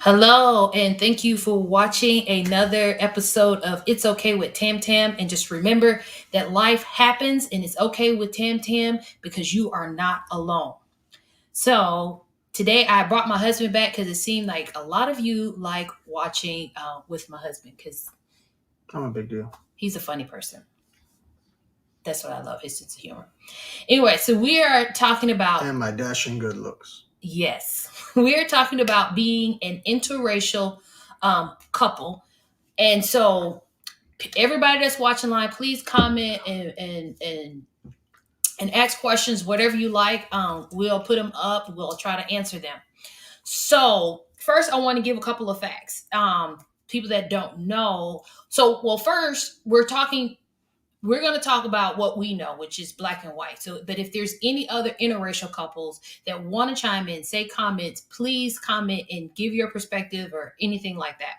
Hello, and thank you for watching another episode of It's Okay with Tam Tam. And just remember that life happens and it's okay with Tam Tam because you are not alone. So, today I brought my husband back because it seemed like a lot of you like watching with my husband because I'm a big deal. he's a funny person. That's what I love, his sense of humor. Anyway, so we are talking about. And my dashing good looks. Yes, we are talking about being an interracial couple. And so, everybody that's watching live, please comment and ask questions, whatever you like. We'll put them up. We'll try to answer them. So, first, I want to give a couple of facts. People that don't know. So, well, first, we're going to talk about what we know, which is black and white. So, but if there's any other interracial couples that want to chime in, say comments, please comment and give your perspective or anything like that.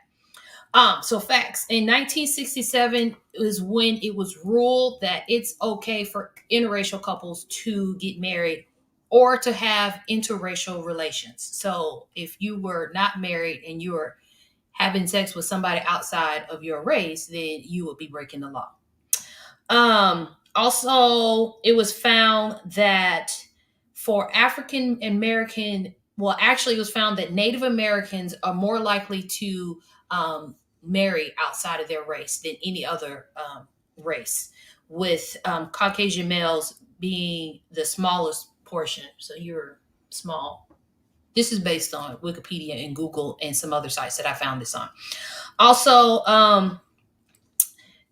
So facts. In 1967 is when it was ruled that it's okay for interracial couples to get married or to have interracial relations. So if you were not married and you were having sex with somebody outside of your race, then you would be breaking the law. Also, it was found that for African American, well, actually, it was found that Native Americans are more likely to marry outside of their race than any other race, with Caucasian males being the smallest portion. So you're small. This is based on Wikipedia and Google and some other sites that I found this on. Also,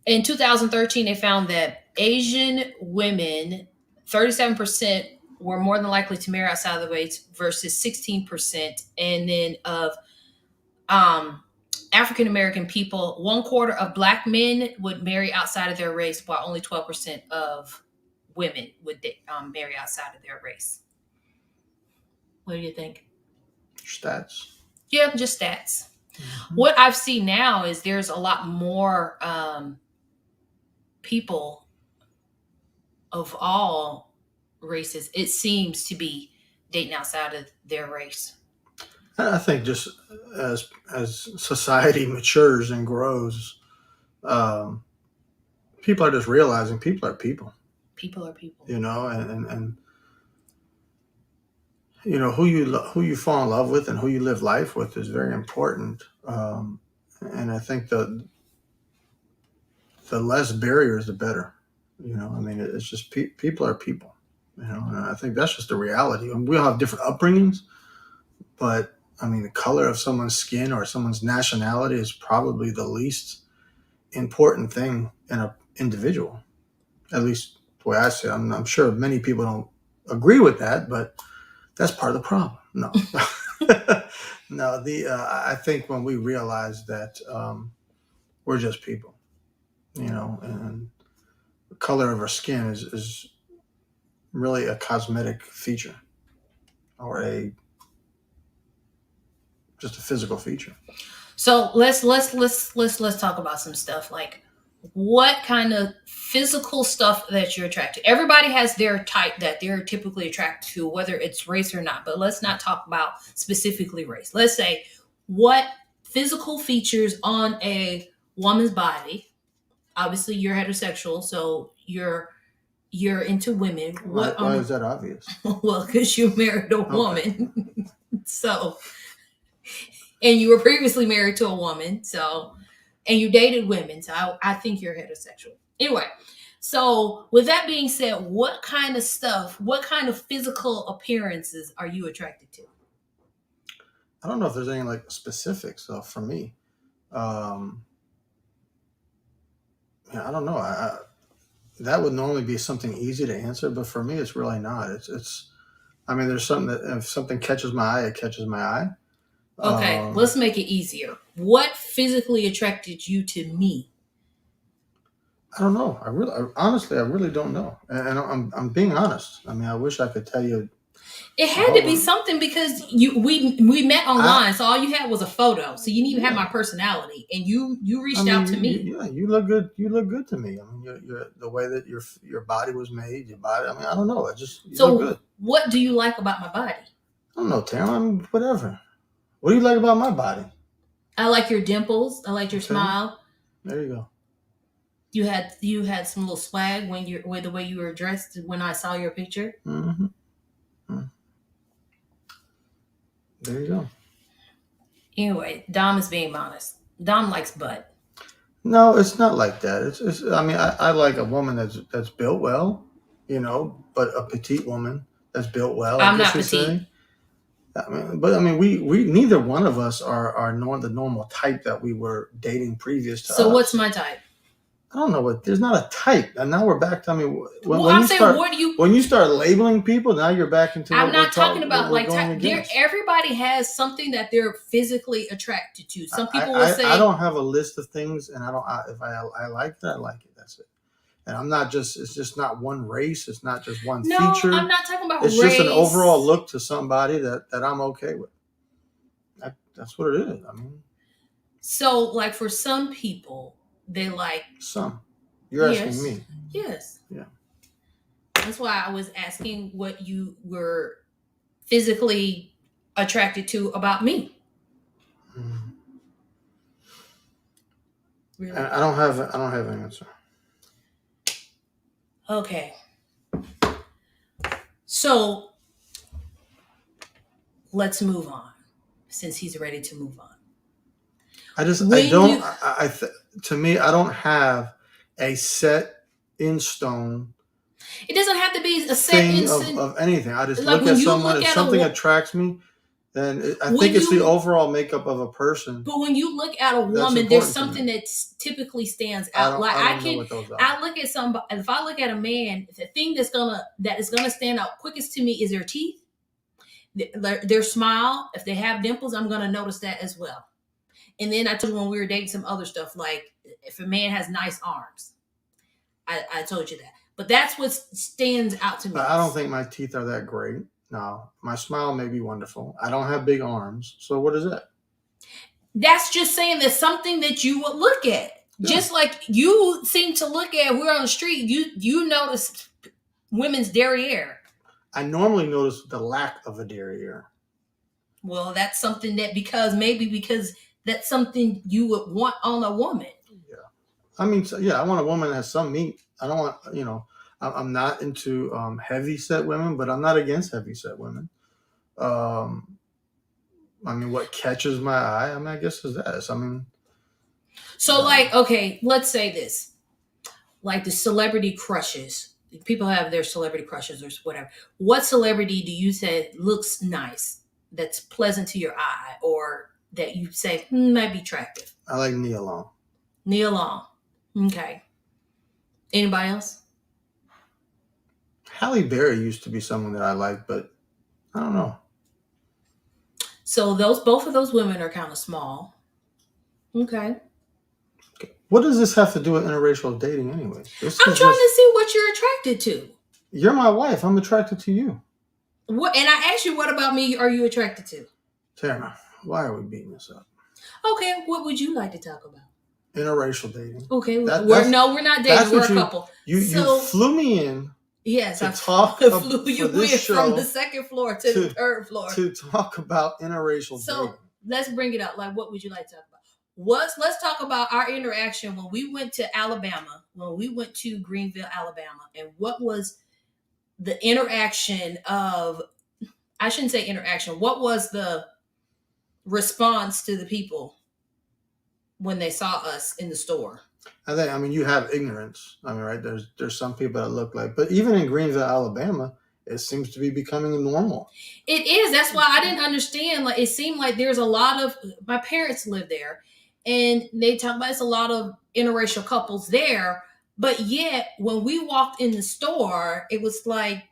in 2013, they found that Asian women, 37% were more than likely to marry outside of the race versus 16%. And then of African American people, 1/4 of black men would marry outside of their race, while only 12% of women would marry outside of their race. What do you think? Stats. Yeah, just stats. Mm-hmm. What I've seen now is there's a lot more people of all races, it seems, to be dating outside of their race. I think just as society matures and grows, people are just realizing people are people. People are people. You know, and you know who you fall in love with and who you live life with is very important. And I think the less barriers, the better. You know, I mean, it's just people are people. You know, and I think that's just the reality. And we all have different upbringings, but I mean, the color of someone's skin or someone's nationality is probably the least important thing in an individual. At least the way I see it. I'm sure many people don't agree with that, but that's part of the problem. No, no. I think when we realize that we're just people, you know, and the color of our skin is really a cosmetic feature or a just a physical feature. So let's talk about some stuff like what kind of physical stuff that you're attracted. Everybody has their type that they're typically attracted to, whether it's race or not. But let's not talk about specifically race. Let's say what physical features on a woman's body. Obviously, you're heterosexual, so you're into women. Why is that obvious? Well, because you married a woman, so and you were previously married to a woman, so and you dated women, so I think you're heterosexual. Anyway, so with that being said, what kind of stuff, what kind of physical appearances are you attracted to? I don't know if there's any like specifics for me. Um, yeah, I don't know. That would normally be something easy to answer, but for me, it's really not. It's. I mean, there's something that if something catches my eye, it catches my eye. Okay, let's make it easier. What physically attracted you to me? I don't know. Honestly, I really don't know, and I'm being honest. I mean, I wish I could tell you. It had to be something because we met online, so all you had was a photo, so you didn't even have my personality, and you reached out to me. Yeah, you look good. You look good to me. I mean, you're the way that your body was made. Your body. I mean, I don't know. It just you look good. What do you like about my body? I don't know, Tam. I mean, whatever. What do you like about my body? I like your dimples. I like your smile. There you go. You had some little swag when you with the way you were dressed when I saw your picture. Mm-hmm. Mm-hmm. There you go. Anyway, Dom is being honest. Dom likes butt. No, it's not like that. It's I mean, I like a woman that's built well, you know, but a petite woman that's built well. I'm not petite. I mean, we neither one of us are the normal type that we were dating previous to us. So what's my type? I don't know what. There's not a type, and now we're back to. I mean, when you start labeling people, now you're back into. I'm not talking about like type. Everybody has something that they're physically attracted to. Some people will say, I don't have a list of things, and I don't. If I like it, I like it. That's it. And I'm not just. It's just not one race. It's not just one feature. I'm not talking about. It's race. just an overall look to somebody that I'm okay with. That's what it is. I mean. So, like for some people. They like some. You're asking me. Yes. Yeah. That's why I was asking what you were physically attracted to about me. Mm-hmm. Really? I don't have an answer. Okay. So let's move on, since he's ready to move on. To me, I don't have a set in stone. It doesn't have to be a set in stone of anything. I just like look at someone. If something attracts me, then I think it's the overall makeup of a person. But when you look at a woman, there's something that typically stands out. I look at somebody. If I look at a man, the thing that is gonna stand out quickest to me is their teeth, their smile. If they have dimples, I'm gonna notice that as well. And then I told you when we were dating some other stuff, like if a man has nice arms, I told you that. But that's what stands out to me. I don't think my teeth are that great. No, my smile may be wonderful. I don't have big arms. So what is that? That's just saying that's something that you would look at. Yeah. Just like you seem to look at, we're on the street, you notice women's derriere. I normally notice the lack of a derriere. Well, that's something that because that's something you would want on a woman. Yeah. I mean, I want a woman that has some meat. I don't want, I'm not into heavy set women, but I'm not against heavy set women. I mean, what catches my eye, I mean, I guess is that. I mean. So okay, let's say this. like the celebrity crushes. People have their celebrity crushes or whatever. What celebrity do you say looks nice, that's pleasant to your eye, or that you say might be attractive? I like Nia Long. Neil Long. Okay. Anybody else? Halle Berry used to be someone that I liked, but I don't know. So those both of those women are kind of small. Okay. What does this have to do with interracial dating, anyways? This I'm is trying just to see what you're attracted to. you're my wife. I'm attracted to you, What? And I asked you, what about me? Are you attracted to? Tara. Why are we beating this up? Okay. What would you like to talk about? Interracial dating. Okay. That's We're not dating. We're a couple. you flew me in Yes, to I talk flew you for this in show from the second floor to the third floor. to talk about interracial So dating. let's bring it up. Like, what would you like to talk about? Let's talk about our interaction when we went to Alabama, when we went to Greenville, Alabama, and what was the interaction of, I shouldn't say interaction, what was the response to the people when they saw us in the store? I mean, you have ignorance. I mean, right? There's some people that look like, but even in Greenville, Alabama, it seems to be becoming normal. It is. That's why I didn't understand. Like, it seemed like there's a lot of, my parents live there, and they talk about it's a lot of interracial couples there. But yet, when we walked in the store, it was like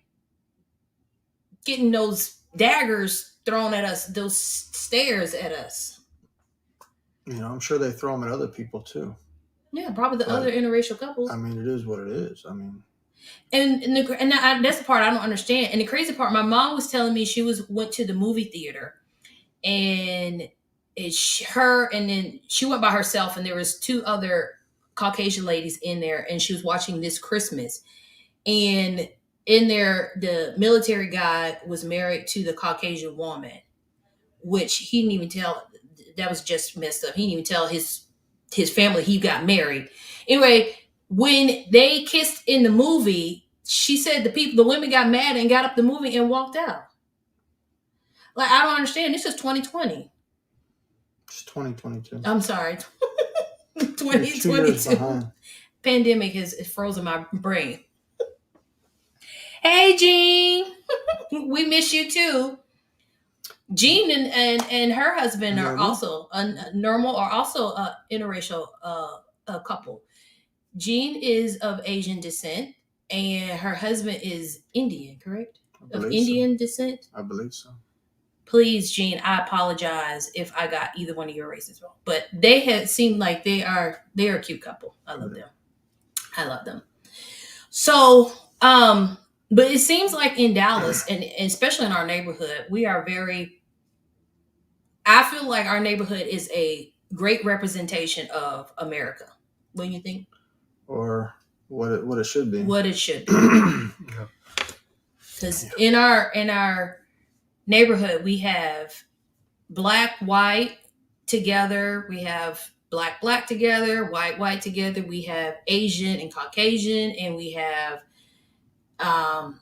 getting those daggers thrown at us, those stares at us. You know, I'm sure they throw them at other people too. Yeah, probably the But, other interracial couples. I mean, it is what it is. I mean, That's the part I don't understand. And the crazy part, my mom was telling me she went to the movie theater, and her, and then she went by herself, and there was two other Caucasian ladies in there, and she was watching This Christmas. And in there, the military guy was married to the Caucasian woman, which he didn't even tell. That was just messed up. He didn't even tell his family he got married. Anyway, when they kissed in the movie, she said the women got mad and got up the movie and walked out. Like, I don't understand. This is 2020. it's 2022. I'm sorry, You're 2 years 2022. behind. Pandemic has frozen my brain. Hey, Jean, we miss you too. Jean and her husband are Normal? also normal, are also a interracial couple. Jean is of Asian descent, and her husband is Indian, correct? I Of believe Indian descent. so. I believe so. Please, Jean, I apologize if I got either one of your races wrong. But they have seemed like they're a cute couple. I love them. I love them. So, but it seems like in Dallas, and especially in our neighborhood, we are very, I feel like our neighborhood is a great representation of America. What do you think? Or what it should be. What it should be. Yeah. Because in our neighborhood, we have black, white together. We have black, black together, white, white together. We have Asian and Caucasian, and um,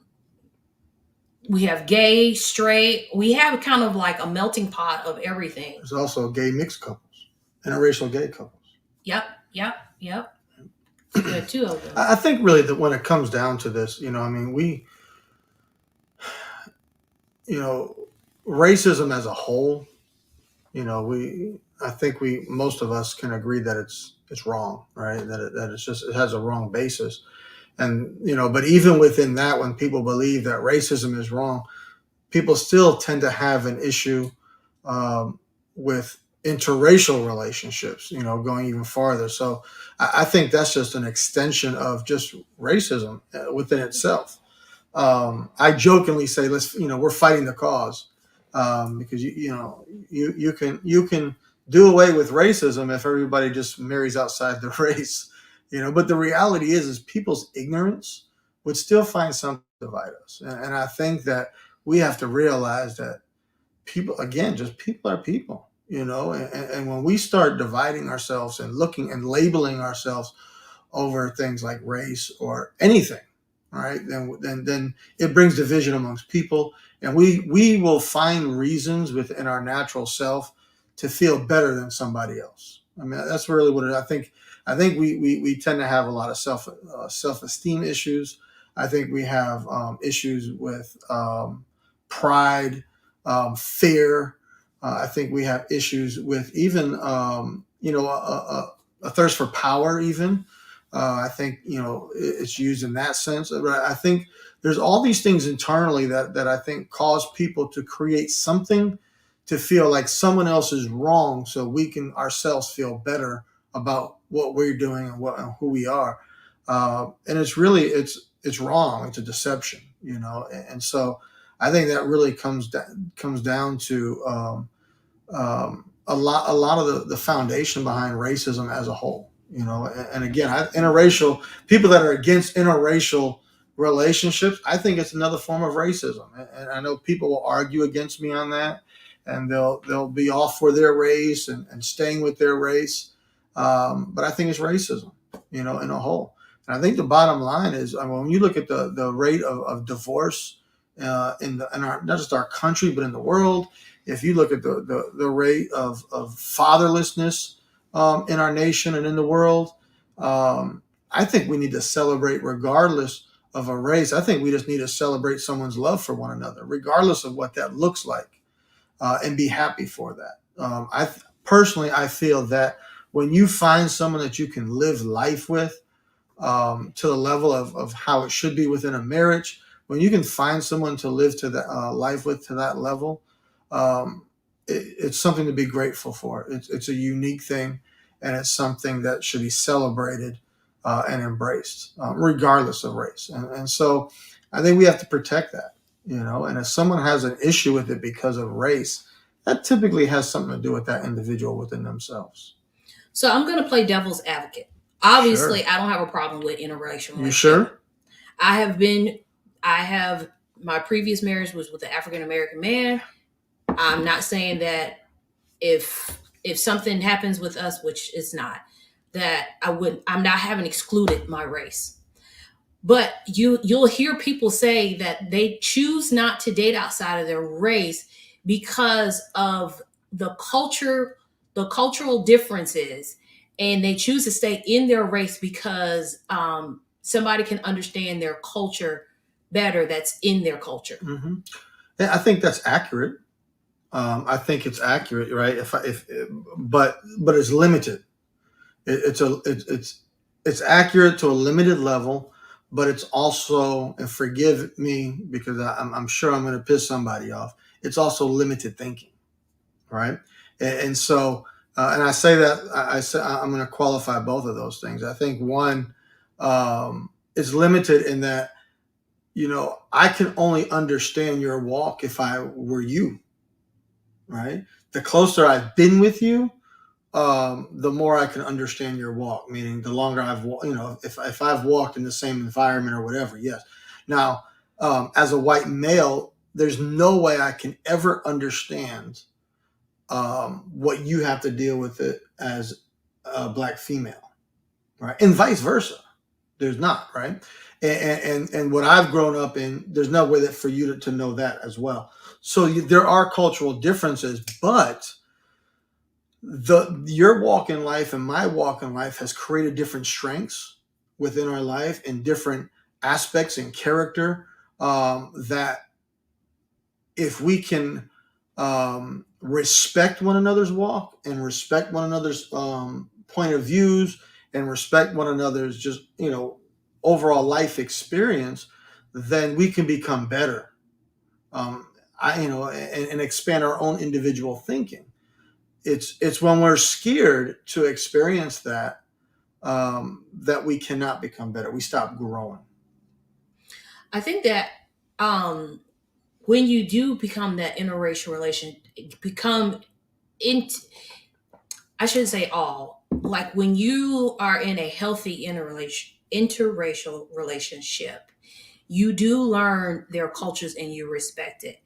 we have gay, straight. We have kind of like a melting pot of everything. There's also gay mixed couples, interracial gay couples. Yep. There are two of them. I think really that when it comes down to this, you know, I mean, racism as a whole, you know, I think most of us can agree that it's wrong, right? That it has a wrong basis. And, you know, but even within that, when people believe that racism is wrong, people still tend to have an issue with interracial relationships, you know, going even farther. So I think that's just an extension of just racism within itself. I jokingly say, we're fighting the cause, because you can do away with racism if everybody just marries outside the race, you know. But the reality is people's ignorance would still find something to divide us, and I think that we have to realize that people are people, you know, and when we start dividing ourselves and looking and labeling ourselves over things like race or anything, right, then it brings division amongst people, and we will find reasons within our natural self to feel better than somebody else. I mean, that's really what I think. I think we tend to have a lot of self esteem issues. I think we have issues with pride, fear. I think we have issues with even a thirst for power. Even I think it's used in that sense. But I think there's all these things internally that I think cause people to create something to feel like someone else is wrong, so we can ourselves feel better about what we're doing and who we are. And it's wrong. It's a deception, and so I think that really comes down to a lot of the foundation behind racism as a whole. And again, interracial people that are against interracial relationships, I think it's another form of racism. And I know people will argue against me on that, and they'll be all for their race and staying with their race. But I think it's racism, in a whole. And I think the bottom line is, I mean, when you look at the rate of divorce in our, not just our country but in the world, if you look at the rate of fatherlessness in our nation and in the world, I think we need to celebrate regardless of a race. I think we just need to celebrate someone's love for one another, regardless of what that looks like, and be happy for that. Personally, I feel that when you find someone that you can live life with, to the level of how it should be within a marriage, when you can find someone to live to that life with to that level, it's something to be grateful for. It's a unique thing, and it's something that should be celebrated and embraced, regardless of race. And so I think we have to protect that, And if someone has an issue with it because of race, that typically has something to do with that individual within themselves. So I'm going to play devil's advocate. Sure. Obviously, I don't have a problem with interracial You relationship. sure? I have been, I have, my previous marriage was with an African American man. I'm not saying that if something happens with us, which is not, that I'm not having excluded my race. But you'll hear people say that they choose not to date outside of their race because of the cultural differences, and they choose to stay in their race because somebody can understand their culture better that's in their culture. Hmm. Yeah, I think that's accurate. I think it's accurate, right? If but it's limited. It's accurate to a limited level, but it's also, and forgive me because I'm sure I'm going to piss somebody off. It's also limited thinking, right? And so, and I say that I say I'm going to qualify both of those things. I think one is limited in that I can only understand your walk if I were you, right? The closer I've been with you, the more I can understand your walk. Meaning, the longer if I've walked in the same environment or whatever, yes. Now, as a white male, there's no way I can ever understand what you have to deal with it as a black female, right? And vice versa. There's not, right? And what I've grown up in, there's no way that for you to know that as well. So there are cultural differences, but your walk in life and my walk in life has created different strengths within our life and different aspects and character, that if we can respect one another's walk and respect one another's point of views and respect one another's just overall life experience, then we can become better. And expand our own individual thinking. It's when we're scared to experience that, that we cannot become better. We stop growing. I think that um, when you do become that interracial relation, become in, I shouldn't say all, like when you are in a healthy interracial relationship, you do learn their cultures and you respect it.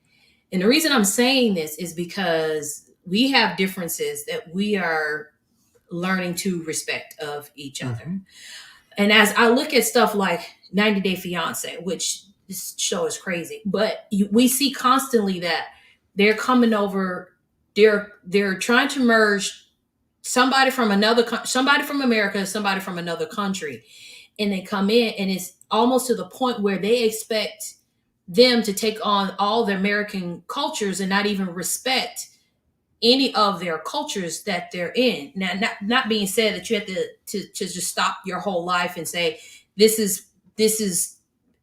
And the reason I'm saying this is because we have differences that we are learning to respect of each other. Mm-hmm. And as I look at stuff like 90 Day Fiance, which this show is crazy, but we see constantly that they're coming over, they're trying to merge somebody from America, somebody from another country, and they come in, and it's almost to the point where they expect them to take on all the American cultures and not even respect any of their cultures that they're in. Now, not being said that you have to just stop your whole life and say, this is this is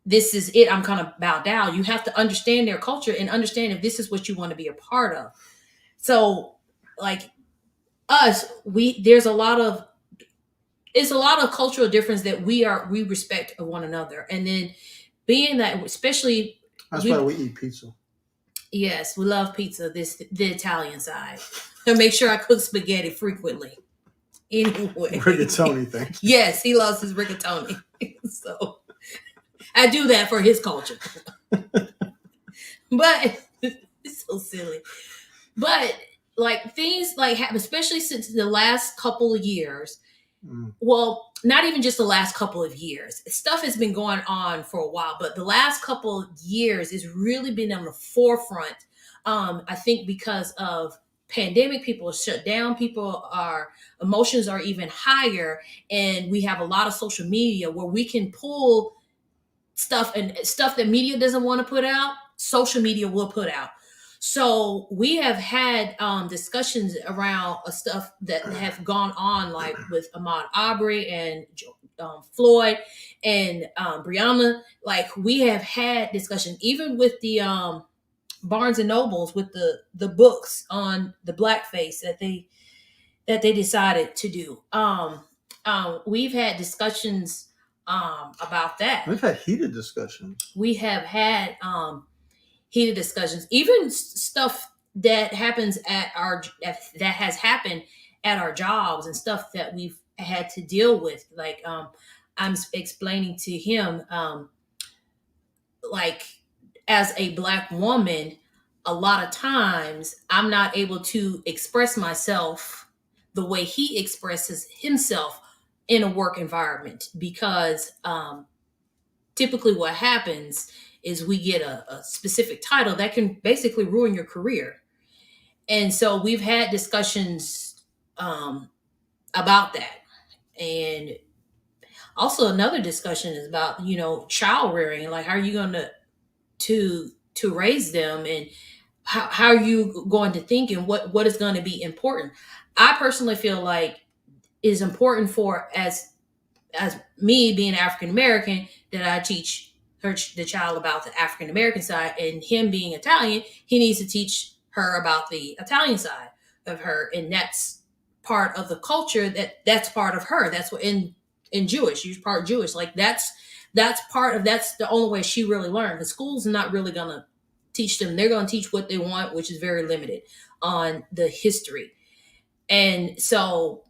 this is it. I'm kind of bow down. You have to understand their culture and understand if this is what you want to be a part of. So, like us, we there's a lot of it's a lot of cultural difference that we respect one another, and then being that, especially That's why we we eat pizza. yes, we love pizza. This the Italian side. And make sure I cook spaghetti frequently. Anyway, Rigatoni thing. yes, he loves his rigatoni. So I do that for his culture. But it's so silly. But like things like happen, especially since the last couple of years. Mm. Well, not even just the last couple of years. Stuff has been going on for a while, but the last couple of years has really been on the forefront. I think because of pandemic, people are shut down. People are emotions are even higher, and we have a lot of social media where we can pull stuff and stuff that media doesn't want to put out. Social media will put out. So we have had discussions around stuff that have gone on, like with Ahmaud Arbery and Floyd and Breonna. Like we have had discussion, even with the Barnes and Nobles, with the books on the blackface that they decided to do. We've had discussions about that. We've had heated discussions. We have had heated discussions, even stuff that happens at our that has happened at our jobs and stuff that we've had to deal with. Like I'm explaining to him, like as a black woman, a lot of times I'm not able to express myself the way he expresses himself in a work environment because typically what happens is we get a specific title that can basically ruin your career. And so we've had discussions about that. And also another discussion is about, child rearing. Like, how are you going to raise them, and how are you going to think, and what is going to be important? I personally feel like is important for as me being African American, that I teach the child about the African American side, and him being Italian, he needs to teach her about the Italian side of her, and that's part of the culture that's part of her. That's what in Jewish, she's part Jewish. Like that's the only way she really learned. The school's not really gonna teach them. They're gonna teach what they want, which is very limited on the history. And so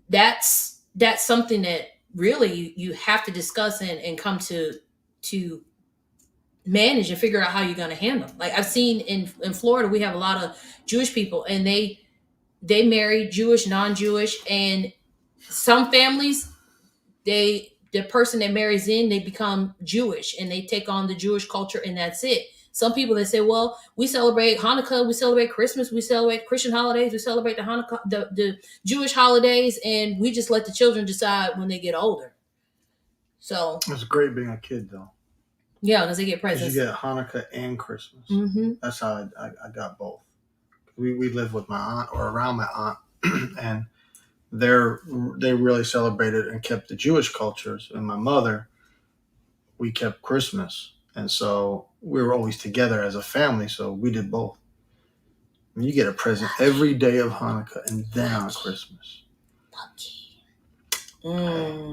that's something that really you have to discuss and come to manage and figure out how you're going to handle. Like I've seen in Florida, we have a lot of Jewish people, and they marry Jewish, non-Jewish, and some families, the person that marries in, they become Jewish and they take on the Jewish culture, and that's it. Some people that say, well, we celebrate Hanukkah, we celebrate Christmas, we celebrate Christian holidays, we celebrate the Jewish holidays, and we just let the children decide when they get older. So it's great being a kid, though. Yeah, because they get presents. You get Hanukkah and Christmas. Mm-hmm. That's how I got both. We live with my aunt, or around my aunt, and they really celebrated and kept the Jewish cultures. And my mother, we kept Christmas, and so we were always together as a family. So we did both. And you get a present every day of Hanukkah, and then on Christmas.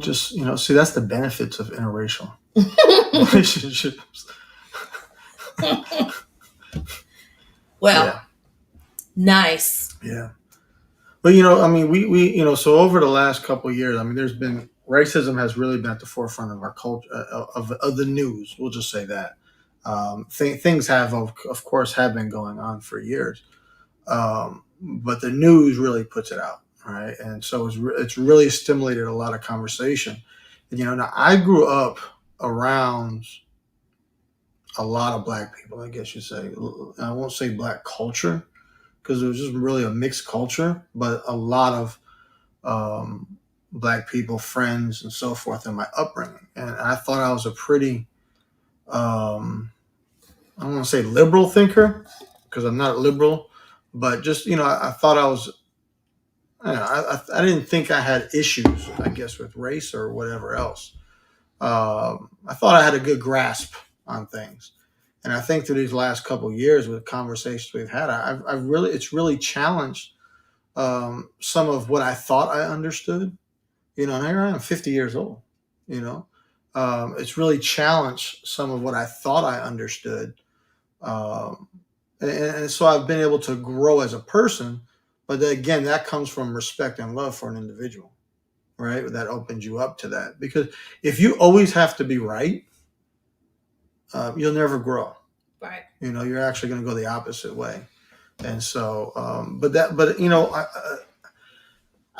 Just see, that's the benefits of interracial relationships. Well, yeah. Nice. Yeah. But so over the last couple of years, there's been racism has really been at the forefront of our culture, of the news. We'll just say that things have, of course, have been going on for years, but the news really puts it out, right? And so it's really stimulated a lot of conversation. And, now I grew up around a lot of black people, I guess you say. I won't say black culture, because it was just really a mixed culture, but a lot of um, black people, friends, and so forth in my upbringing. And I thought I was a pretty, I don't want to say liberal thinker because I'm not liberal, but just, I thought I was, I didn't think I had issues, I guess, with race or whatever else. I thought I had a good grasp on things. And I think through these last couple of years with conversations we've had, I've really, it's really challenged some of what I thought I understood. And here I am, 50 years old. You know, it's really challenged some of what I thought I understood, um, and so I've been able to grow as a person. But then again, that comes from respect and love for an individual, right? That opens you up to that because if you always have to be right, you'll never grow. Right. You're actually going to go the opposite way. And so, but I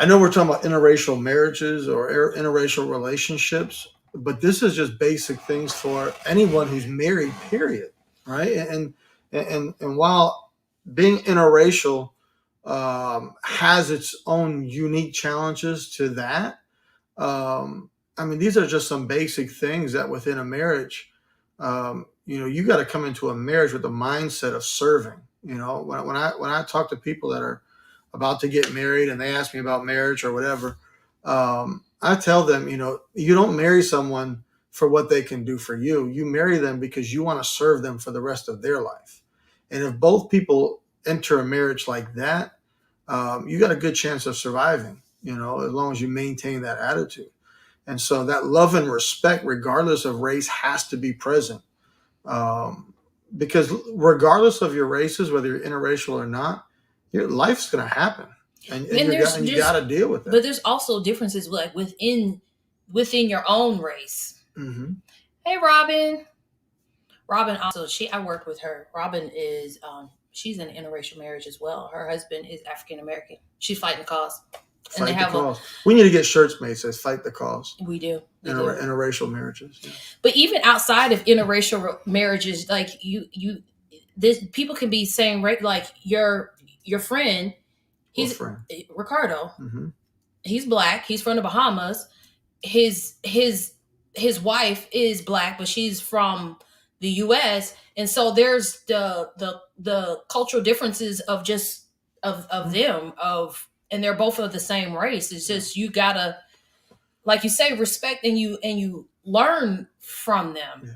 know we're talking about interracial marriages or interracial relationships, but this is just basic things for anyone who's married. Period. Right? And while being interracial has its own unique challenges to that, I mean, these are just some basic things that within a marriage, you got to come into a marriage with the mindset of serving. When I talk to people that are about to get married and they ask me about marriage or whatever, I tell them, you don't marry someone for what they can do for you. You marry them because you want to serve them for the rest of their life. And if both people enter a marriage like that, you got a good chance of surviving, as long as you maintain that attitude. And so that love and respect, regardless of race, has to be present. Um, because regardless of your races, whether you're interracial or not, your life's going to happen, and And you got to deal with but it. there's also differences like within your own race. Hmm. Hey, Robin. Robin also, I worked with her. Robin is she's in an interracial marriage as well. Her husband is African American. She's fighting the cause, and they Fight the have a cause. We need to get shirts made that says "Fight the cause." we do. Interracial marriages. Yeah. But even outside of interracial marriages, like this people can be saying right, like your friend, What he's friend? Ricardo. Hmm. He's black. He's from the Bahamas. His wife is black, but she's from the U.S. And so there's the cultural differences of just of them of and they're both of the same race. It's just you gotta, like you say, respect and you learn from them. Yeah.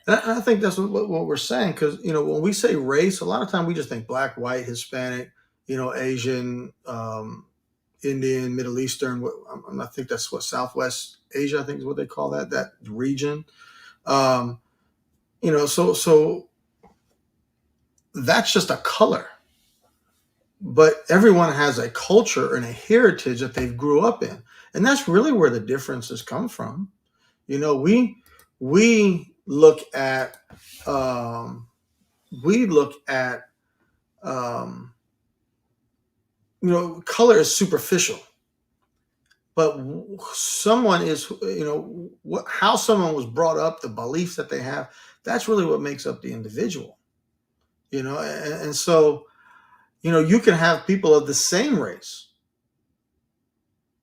And I think that's what we're saying because when we say race, a lot of time we just think black, white, Hispanic, Asian, Indian, Middle Eastern. I think that's what Southwest Asia. I think is what they call that region. Um, so that's just a color, but everyone has a culture and a heritage that they grew up in, and that's really where the differences come from. We look at um, we look at um, color is superficial, but someone is how someone was brought up, the beliefs that they have, that's really what makes up the individual. And so you can have people of the same race,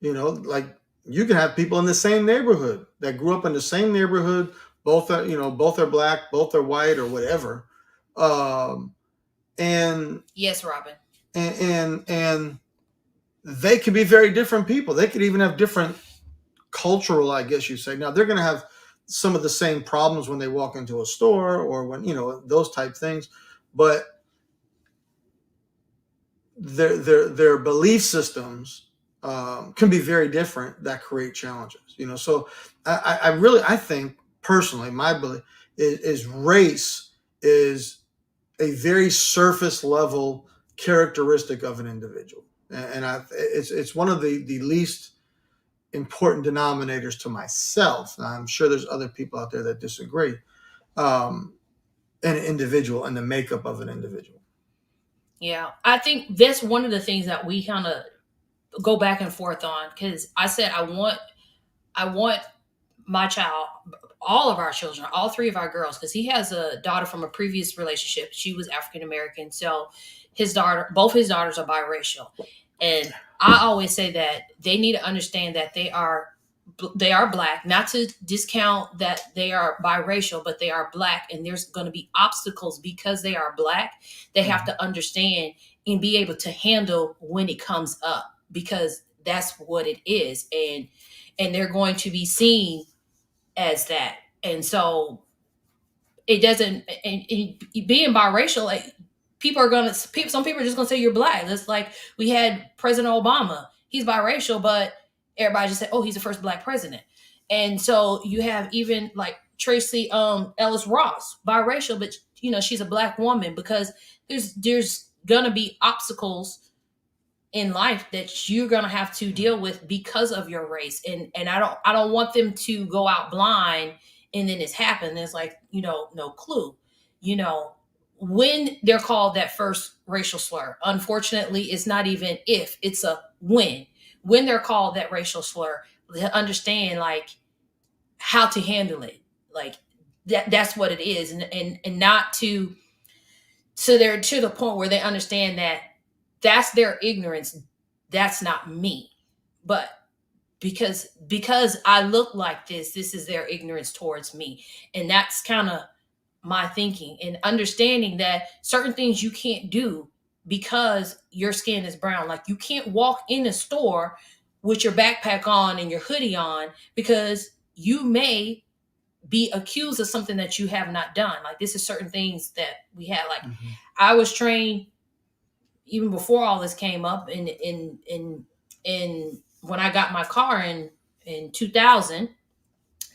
like you can have people in the same neighborhood that grew up in the same neighborhood, both are black, both are white or whatever, um, and Yes, Robin. and they could be very different people. They could even have different cultural, I guess you say. Now they're going to have some of the same problems when they walk into a store or when those type things, but their belief systems can be very different that create challenges. So I think personally my belief is race is a very surface level characteristic of an individual, and it's one of the least important denominators to myself. Now, I'm sure there's other people out there that disagree. Um, an individual and the makeup of an individual. Yeah, I think that's one of the things that we kind of go back and forth on because I said I want my child, all of our children, all three of our girls, because he has a daughter from a previous relationship. She was African American, so both his daughters are biracial. And I always say that they need to understand that they are black, not to discount that they are biracial, but they are black, and there's going to be obstacles because they are black. They have Mhm. to understand and be able to handle when it comes up, because that's what it is. And they're going to be seen as that. And so it doesn't, and being biracial, like, people are gonna some people are just gonna say you're black. It's like we had President Obama. He's biracial, but everybody just said, oh, he's the first black president. And so you have even like Tracy Ellis Ross, biracial, but she's a black woman, because there's gonna be obstacles in life that you're gonna have to deal with because of your race. And I don't want them to go out blind, and then it's happened. It's like, no clue. You know, when they're called that first racial slur, unfortunately, it's not even if, it's a when. When they're called that racial slur, they understand like how to handle it. Like that's what it is. And not to, so they're to the point where they understand that that's their ignorance, that's not me. But because I look like this is their ignorance towards me. And that's kind of my thinking, and understanding that certain things you can't do because your skin is brown. Like, you can't walk in a store with your backpack on and your hoodie on, because you may be accused of something that you have not done. Like, this is certain things that we had. Like, Mhm. I was trained even before all this came up, in when I got my car in 2000,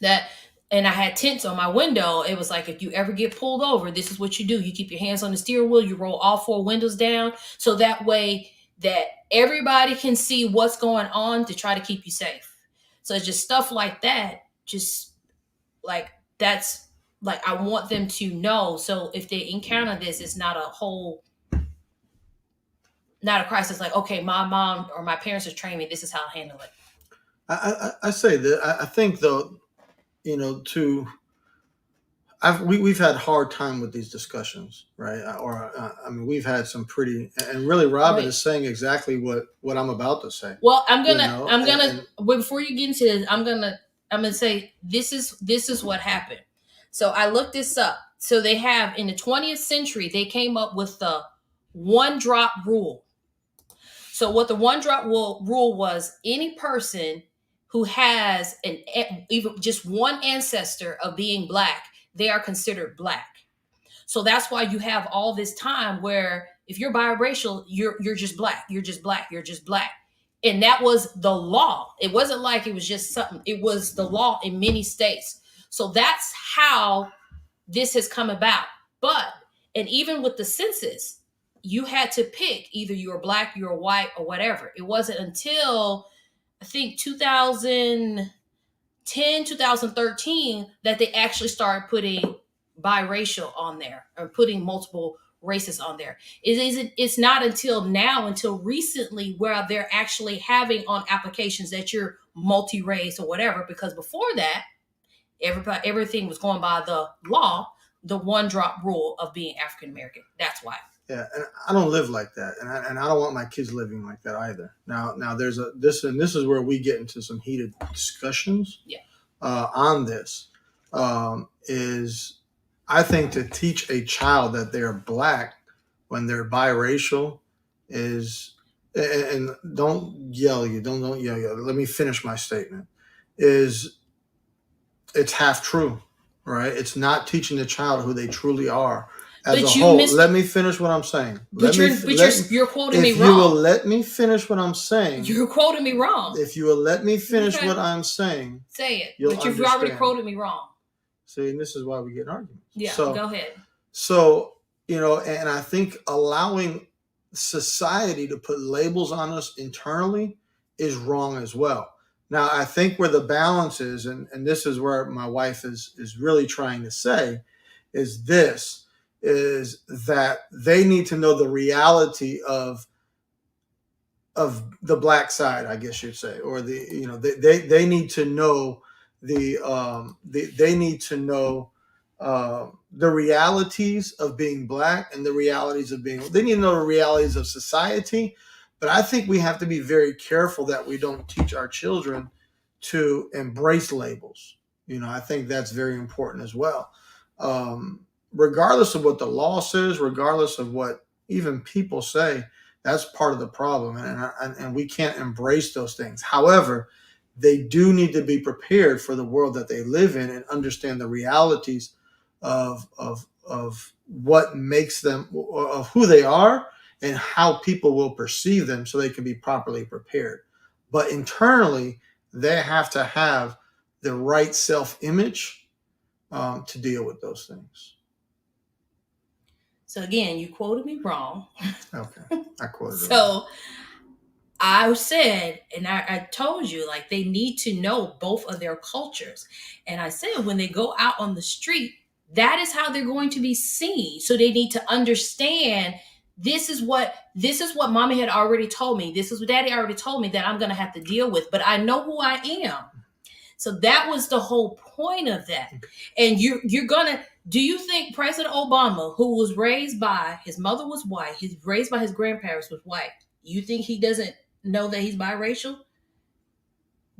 that, and I had tints on my window. It was like, if you ever get pulled over, this is what you do: you keep your hands on the steering wheel, you roll all four windows down, so that way that everybody can see what's going on, to try to keep you safe. So it's just stuff like that, just like, that's, like, I want them to know, so if they encounter this, it's not a whole, not a crisis. Like, okay, my mom or my parents have trained me, this is how I handle it. I say that I think though, to we've had hard time with these discussions, right? I mean, we've had some pretty, and really, Robin Right. is saying exactly what I'm about to say. Well, You know, before you get into this, I'm gonna say this is what happened. So I looked this up. So they have, in the 20th century, they came up with the one drop rule. So what the one drop rule was: any person who has even just one ancestor of being black, they are considered black. So that's why you have all this time where, if you're biracial, you're just black. You're just black. You're just black. And that was the law. It wasn't like it was just something. It was the law in many states. So that's how this has come about. But, and even with the census, you had to pick either you were black, you were white, or whatever. It wasn't until, I think, 2010, 2013, that they actually started putting biracial on there, or putting multiple races on there. It's not until now, until recently, where they're actually having on applications that you're multi-race or whatever, because before that, everything was going by the law, the one drop rule of being African American. That's why. yeah, and I don't live like that, and I don't want my kids living like that either. Now there's this is where we get into some heated discussions. Yeah. On this, is I think to teach a child that they're black when they're biracial is, and don't yell, don't yell. Let me finish my statement. Is it's half true, right? It's not teaching the child who they truly are as a But you whole. missed. Let me finish what I'm saying. But you're quoting me If you will wrong. let me finish what I'm saying, You're quoting me wrong. if you will let me finish Okay. what I'm saying, Say it. you'll But you've already understand. quoted me wrong. See, and this is why we get in arguments. Yeah. So, Go ahead. So, and I think allowing society to put labels on us internally is wrong as well. Now, I think where the balance is, and this is where my wife is really trying to say, is this, is that they need to know the reality of the black side, I guess you'd say, or they need to know they need to know the realities of being black, and the realities of being, they need to know the realities of society, But I think we have to be very careful that we don't teach our children to embrace labels. I think that's very important as well. Regardless of what the law says, regardless of what even people say, that's part of the problem, and we can't embrace those things. However, they do need to be prepared for the world that they live in and understand the realities of what makes them, of who they are, and how people will perceive them, so they can be properly prepared. But internally, they have to have the right self-image to deal with those things. So again, you quoted me wrong. Okay, I quoted it. So I said, and I told you, like, they need to know both of their cultures. And I said, when they go out on the street, that is how they're going to be seen. So they need to understand this is what mommy had already told me. This is what daddy already told me that I'm going to have to deal with. But I know who I am. So that was the whole point of that. And you're gonna. Do you think President Obama, who was raised by his mother was white, he's raised by his grandparents was white, you think he doesn't know that he's biracial?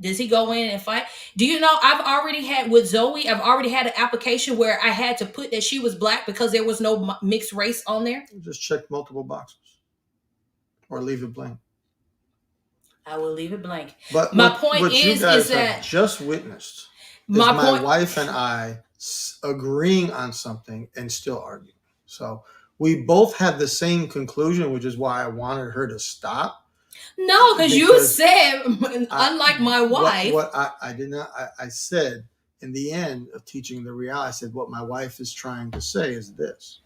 Does he go in and fight? Do you know I've already had with Zoe, I've already had an application where I had to put that she was black because there was no mixed race on there? Just check multiple boxes or leave it blank. I will leave it blank. But my what, point what is you guys that have just witnessed my is my point, wife and I agreeing on something and still arguing. So we both had the same conclusion, which is why I wanted her to stop. No, because you said, unlike my wife. What I did not, I said in the end of teaching the reality, I said, what my wife is trying to say is this,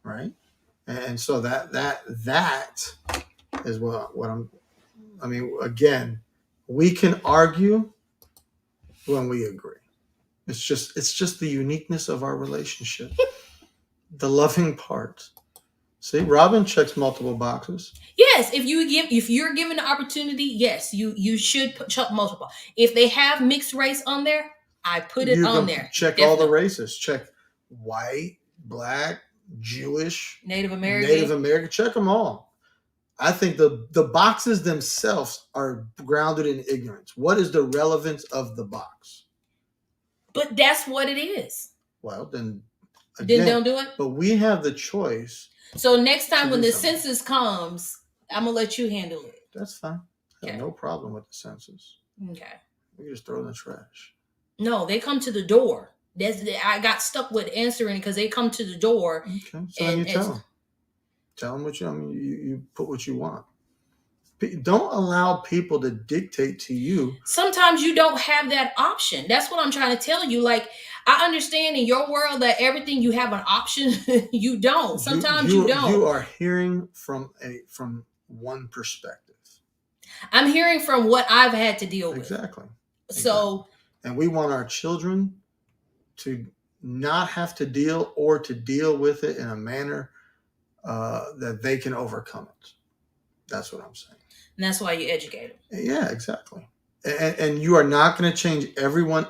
right? And so that is what I mean, again, we can argue when we agree. It's just the uniqueness of our relationship, the loving part. See, Robin checks multiple boxes. Yes, if you're given the opportunity, yes, you should check multiple. If they have mixed race on there, I put it on there. Check all the races. Check white, black, Jewish, Native American. Check them all. I think the boxes themselves are grounded in ignorance. What is the relevance of the box? But that's what it is. Well, then again, don't do it. But we have the choice. So next time when the census comes, I'm gonna let you handle it. That's fine. I have no problem with the census. Okay. We just throw it in the trash. No, they come to the door. I got stuck with answering because they come to the door. Okay, so then you tell them. Tell them what you put what you want. Don't allow people to dictate to you. Sometimes you don't have that option. That's what I'm trying to tell you. Like, I understand in your world that everything you have an option. You don't. Sometimes you don't. You are hearing from one perspective. I'm hearing from what I've had to deal with. Exactly. So, and we want our children to not have to deal with it in a manner that they can overcome it. That's what I'm saying. And that's why you educate them. Yeah, exactly. And you are not going to change everyone.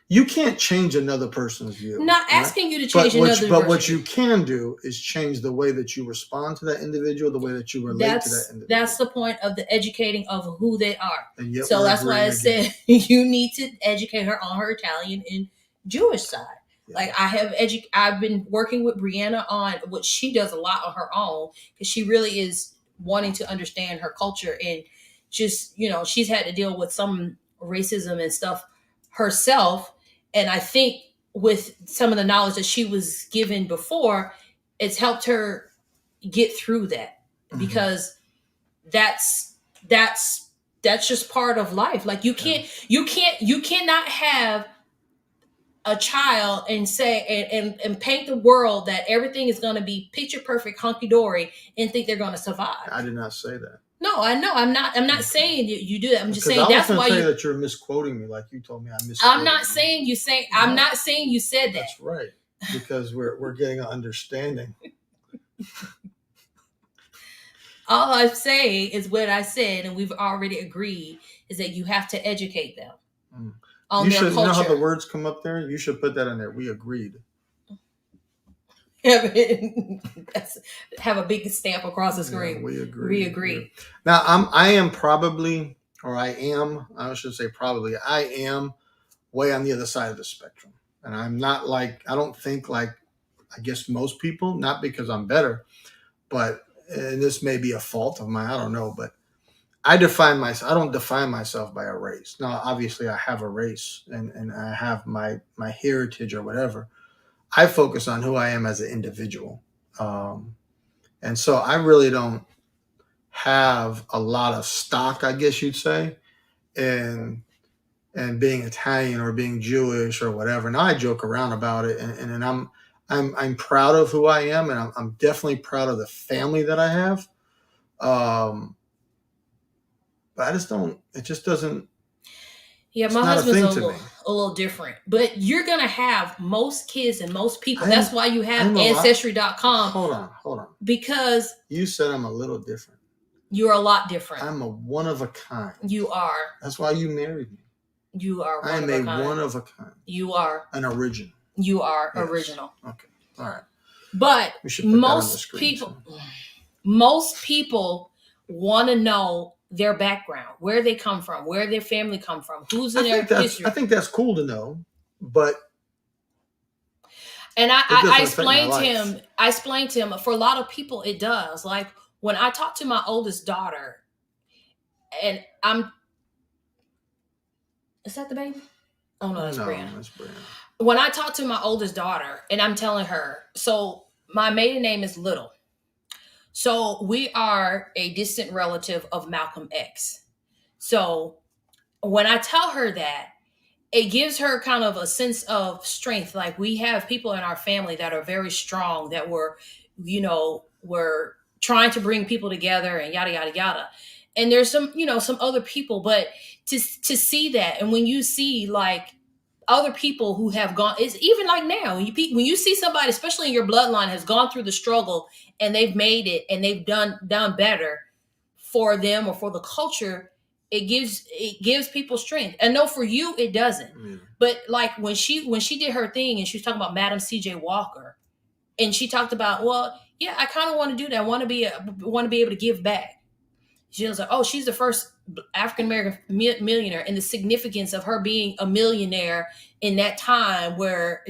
You can't change another person's view. I'm not asking you to change another person. But what you can do is change the way that you respond to that individual, the way that you relate to that individual. That's the point of the educating of who they are. And yet so that's why I said you need to educate her on her Italian and Jewish side. Yeah. Like I've been working with Brianna on what she does a lot on her own because she really is wanting to understand her culture and just, she's had to deal with some racism and stuff herself. And I think with some of the knowledge that she was given before, it's helped her get through that because that's just part of life. Like you cannot have a child and say and paint the world that everything is going to be picture perfect hunky dory and think they're going to survive. I did not say that. No, I know. I'm not saying you do that. I'm just saying that's why that you're misquoting me, like you told me I misquoted. I'm not saying you say. No, I'm not saying you said that. That's right, because we're getting an understanding. All I say is what I said, and we've already agreed is that you have to educate them. On their culture. You know how the words come up there? You should put that in there. We agreed. That's, have a big stamp across the Yeah, screen. we agree. We agree. Now, I am probably, or I am, I should say probably, I am way on the other side of the spectrum. And I'm not like, I don't think like, I guess most people, not because I'm better, but, and this may be a fault of mine, I don't know, but I define myself, I don't define myself by a race. Now, obviously, I have a race and I have my heritage or whatever. I focus on who I am as an individual. Um, and so I really don't have a lot of stock, I guess you'd say, in being Italian or being Jewish or whatever. Now I joke around about it, and I'm proud of who I am, and I'm definitely proud of the family that I have. Um, but I just don't. It just doesn't. Yeah, It's my not a husband's thing to me. a little different. But you're gonna have most kids and most people. I'm That's why you have I'm a lot. ancestry.com, Hold on. because You said I'm a little different. you're a lot different. I'm a one of a kind. You are. That's why you married me. You are I one am of a a kind. one of a kind. You are. An original. You are Yes. original. Okay. All right. But We should put that on the most screen, people too. most people want to know their background, where they come from, where their family come from, who's in their history. I think that's cool to know, but And it I doesn't affect my explained to him, for a lot of people it does. Like when I talk to my oldest daughter, and is that the baby? Oh no, that's Brianna. That's Brianna. When I talk to my oldest daughter and I'm telling her, so my maiden name is Little. So we are a distant relative of Malcolm X. So when I tell her that, it gives her kind of a sense of strength. Like we have people in our family that are very strong, that were trying to bring people together and yada yada yada. And there's some other people, but to see that, and when you see like other people who have gone, it's even like now when you see somebody, especially in your bloodline, has gone through the struggle and they've made it and they've done better for them or for the culture, it gives people strength. And no, for you it doesn't. But like when she did her thing and she was talking about Madam CJ Walker, and she talked about, well, yeah, I kind of want to do that. I want to be able to give back. She was like, oh, she's the first African American millionaire, and the significance of her being a millionaire in that time where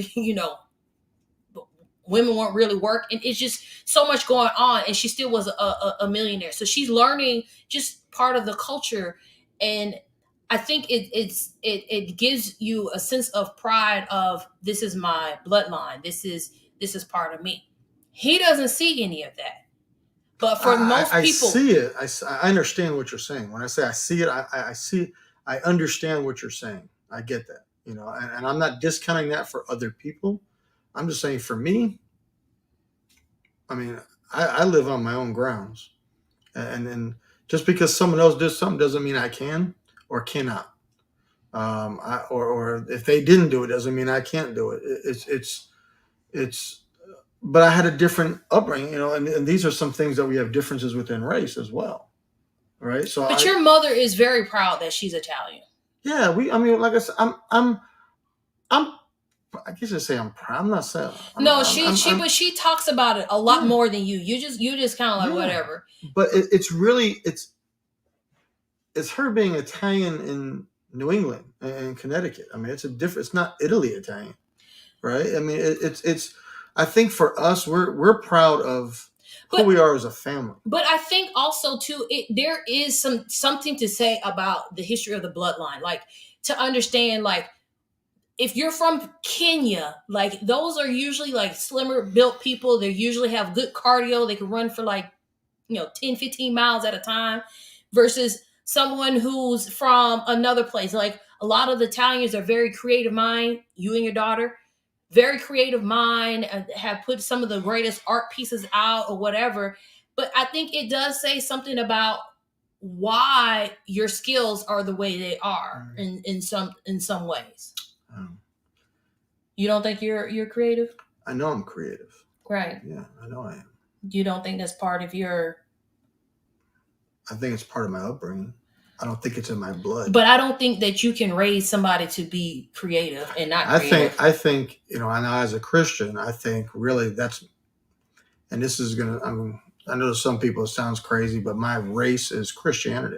women weren't really working. It's just so much going on, and she still was a millionaire. So she's learning just part of the culture, and I think it gives you a sense of pride of, this is my bloodline. This is part of me. He doesn't see any of that. But for most people, I see it. I understand what you're saying. When I say I see it, I see. I understand what you're saying. I get that. And I'm not discounting that for other people. I'm just saying for me. I mean, I live on my own grounds, and just because someone else does something doesn't mean I can or cannot. Or if they didn't do it, doesn't mean I can't do it. It's. But I had a different upbringing, and these are some things that we have differences within race as well, right? So, but your mother is very proud that she's Italian. Yeah, I mean, like I said, I'm. I guess I say I'm proud. I'm not saying. But she talks about it a lot more than you. You just kind of like whatever. But it's really it's her being Italian in New England and Connecticut. I mean, it's a different. It's not Italy Italian, right? I mean, it's. I think for us, we're proud of who we are as a family. But I think also too, there is something to say about the history of the bloodline, like to understand, like if you're from Kenya, like those are usually like slimmer built people. They usually have good cardio. They can run for like 10, 15 miles at a time, versus someone who's from another place. Like a lot of the Italians are very creative mind. You and your daughter. Very creative mind, have put some of the greatest art pieces out or whatever. But I think it does say something about why your skills are the way they are in some ways. You don't think you're creative? I know I'm creative. Right. Yeah, I know I am. You don't think that's part of your... I think it's part of my upbringing. I don't think it's in my blood. But I don't think that you can raise somebody to be creative and not creative. I think, and as a Christian, I think really that's and this is gonna. I mean, I know to some people it sounds crazy, but my race is Christianity.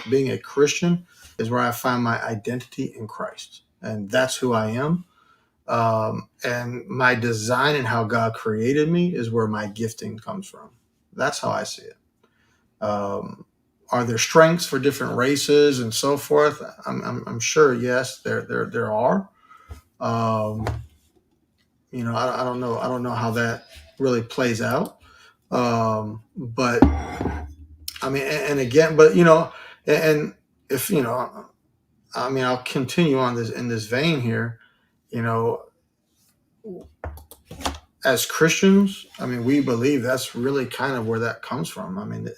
Being a Christian is where I find my identity in Christ, and that's who I am. And my design and how God created me is where my gifting comes from. That's how I see it. Um, are there strengths for different races and so forth? I'm sure yes, there are. Um, I don't know. I don't know how that really plays out. But I mean, and again, but and if I mean, I'll continue on this in this vein here. You know, as Christians, I mean, we believe that's really kind of where that comes from. I mean,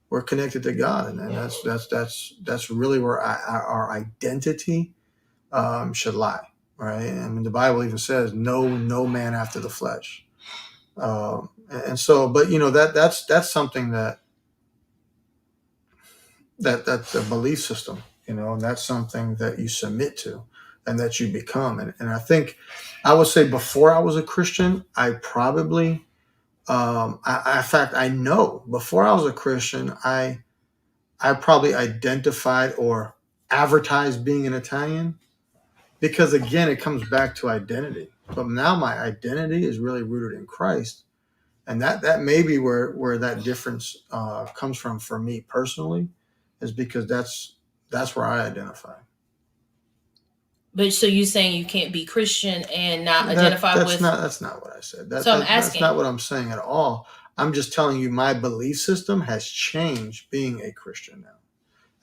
we're connected to God, and that's really where our identity should lie, right? I mean, the Bible even says, "No man after the flesh." And so, but that's something that's a belief system, and that's something that you submit to, and that you become. And I think I would say before I was a Christian, I probably, in fact, I know before I was a Christian, I probably identified or advertised being an Italian because again, it comes back to identity. But now my identity is really rooted in Christ, and that may be where that difference comes from for me personally, is because that's where I identify. But so you saying you can't be Christian and not That identify that's with? not that's not what I said. So I'm That's not asking. what I'm saying at all. I'm just telling you my belief system has changed being a Christian now.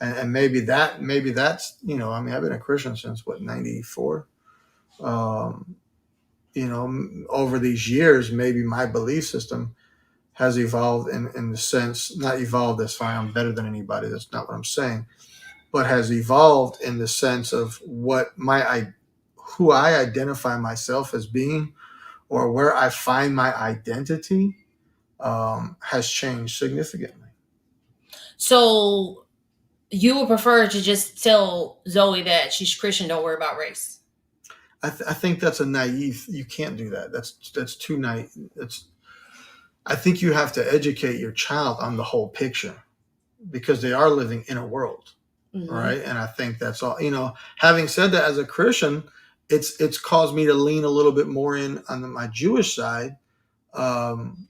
And maybe that's I mean I've been a Christian since what, 94. um, Over these years maybe my belief system has evolved in the sense, not evolved as fine I'm better than anybody, that's not what I'm saying, but has evolved in the sense of who I identify myself as being, or where I find my identity, has changed significantly. So you would prefer to just tell Zoe that she's Christian, don't worry about race. I think that's a naive. You can't do that. That's too naive. I think you have to educate your child on the whole picture because they are living in a world, Mm-hmm. right? And I think that's all. Having said that, as a Christian, it's caused me to lean a little bit more in on my Jewish side, um,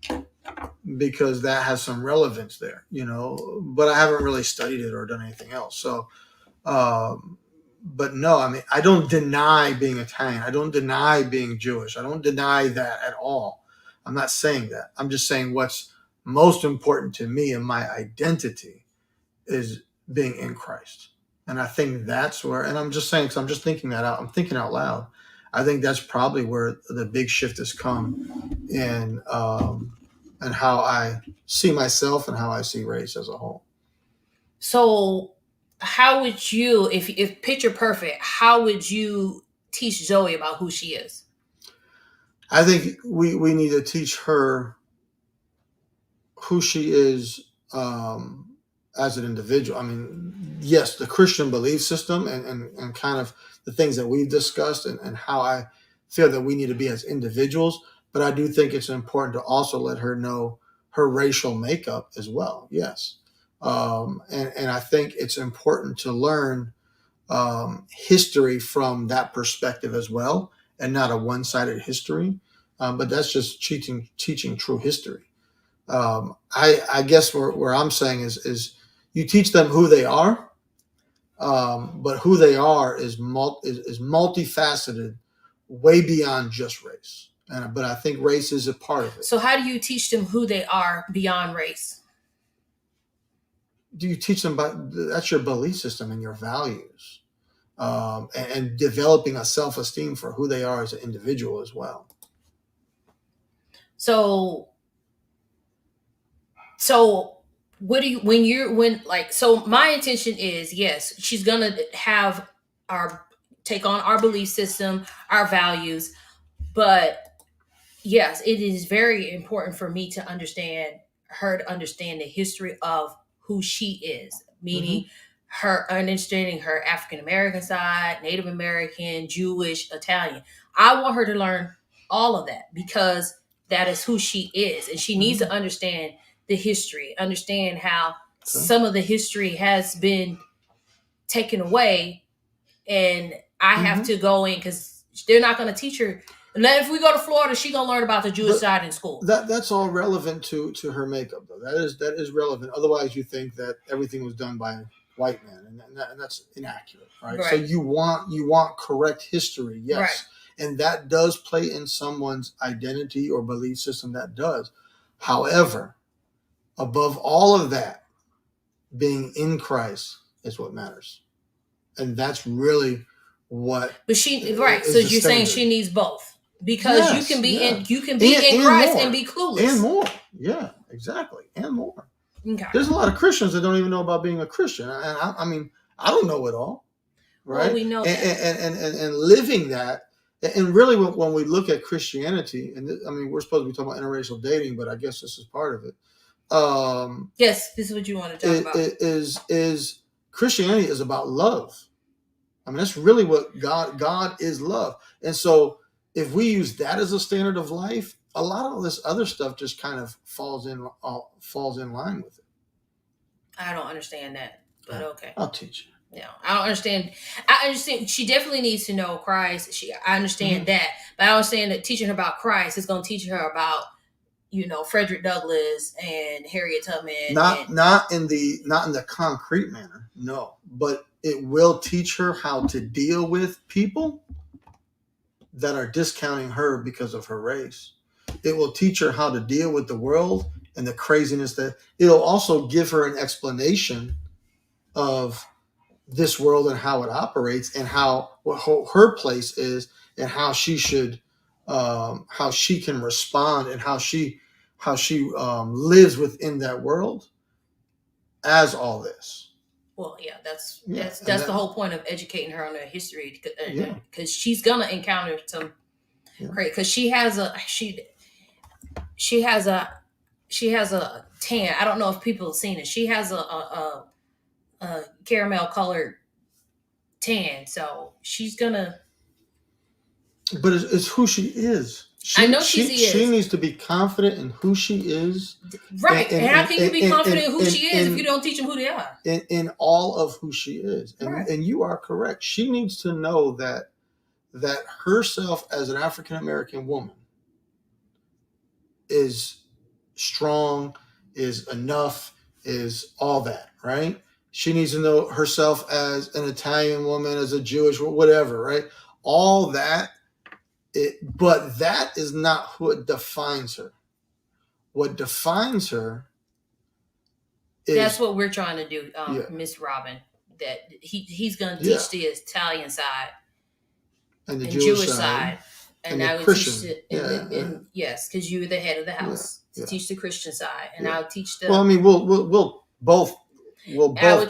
because that has some relevance there. But I haven't really studied it or done anything else. So, um, but no, I mean, I don't deny being Italian. I don't deny being Jewish. I don't deny that at all. I'm not saying that. I'm just saying what's most important to me and my identity is being in Christ. And I think that's where, and I'm just saying, because I'm just thinking that out, I'm thinking out loud. I think that's probably where the big shift has come in how I see myself and how I see race as a whole. So how would you, if picture perfect, how would you teach Zoe about who she is? I think we need to teach her who she is, as an individual. I mean, yes, the Christian belief system and kind of the things that we've discussed, and how I feel that we need to be as individuals. But I do think it's important to also let her know her racial makeup as well. Yes. And I think it's important to learn history from that perspective as well, and not a one-sided history. But that's just teaching true history. I guess where I'm saying is you teach them who they are, but who they are is multifaceted, way beyond just race. But I think race is a part of it. So how do you teach them who they are beyond race? Do you teach them about that's your belief system and your values, and developing a self esteem for who they are as an individual as well. So so what do you when you're when like so my intention is, yes, she's gonna have our take on our belief system, our values, but yes, it is very important for me to understand her, to understand the history of who she is, meaning Mm-hmm. her understanding her African American side, Native American, Jewish, Italian. I want her to learn all of that because that is who she is, and she needs Mhm. to understand the history, understand how Okay. some of the history has been taken away, and I have Hmm. to go in because they're not going to teach her. And then if we go to Florida, she's gonna learn about the Jewish But side in school. that's all relevant to her makeup, though. That is relevant. Otherwise, you think that everything was done by white men, and that's inaccurate, right? So Right. you want correct history, Right. yes, and that does play in someone's identity or belief system. That does. However, above all of that, being in Christ is what matters, and that's really what But she right. So is the you're saying standard. she needs both because Yes, yeah, you can be in and Christ and more, be and clueless. more. Yeah, exactly, and more. Okay. There's a lot of Christians that don't even know about being a Christian, and I mean, I don't know it all, Well, right? we know And that. and living that, and really, when we look at Christianity, and I mean, we're supposed to be talking about interracial dating, but I guess this is part of it. Yes, this is what you want to talk It, about. it is Christianity is about love. I mean, that's really what God is love. And so if we use that as a standard of life, a lot of this other stuff just kind of falls in line with it. I don't understand that, but okay. I'll teach No, I don't understand. I understand she definitely needs to know Christ. I you. understand that, but I understand that teaching her about Christ is going to teach her about Frederick Douglass and Harriet Tubman and Not in the concrete manner, no, but it will teach her how to deal with people that are discounting her because of her race. It will teach her how to deal with the world and the craziness that it'll also give her an explanation of this world and how it operates and how what her place is and how she can respond and how she lives within that world as all this. well, yeah, that's Yeah, that's and that's the that whole point of educating her on her history yeah, because she's gonna encounter some yeah. crazy because she has a she has a tan. I don't know if people have seen it. She has a caramel colored tan, so she's gonna. But it's who she is. I She know she's she he she is needs to be confident in who she is, right. and And how can you be confident in who she is if you in don't teach them who they are? in all of who she is. And Right. and you are correct. She needs to know that herself as an African American woman is strong, is enough, is all that, right? She needs to know herself as an Italian woman, as a Jewish, whatever, right? All that, but that is not what defines her. What defines her That's is, what we're trying to do, yeah, Miss Robin. That he's gonna yeah, teach the Italian side and the and Jewish Jewish side side, and and the I would teach Christian, the yeah, yeah, and yes, because you're the head of the yeah, house to yeah, teach the Christian side, and yeah. I'll teach Well, I the mean, we'll I would both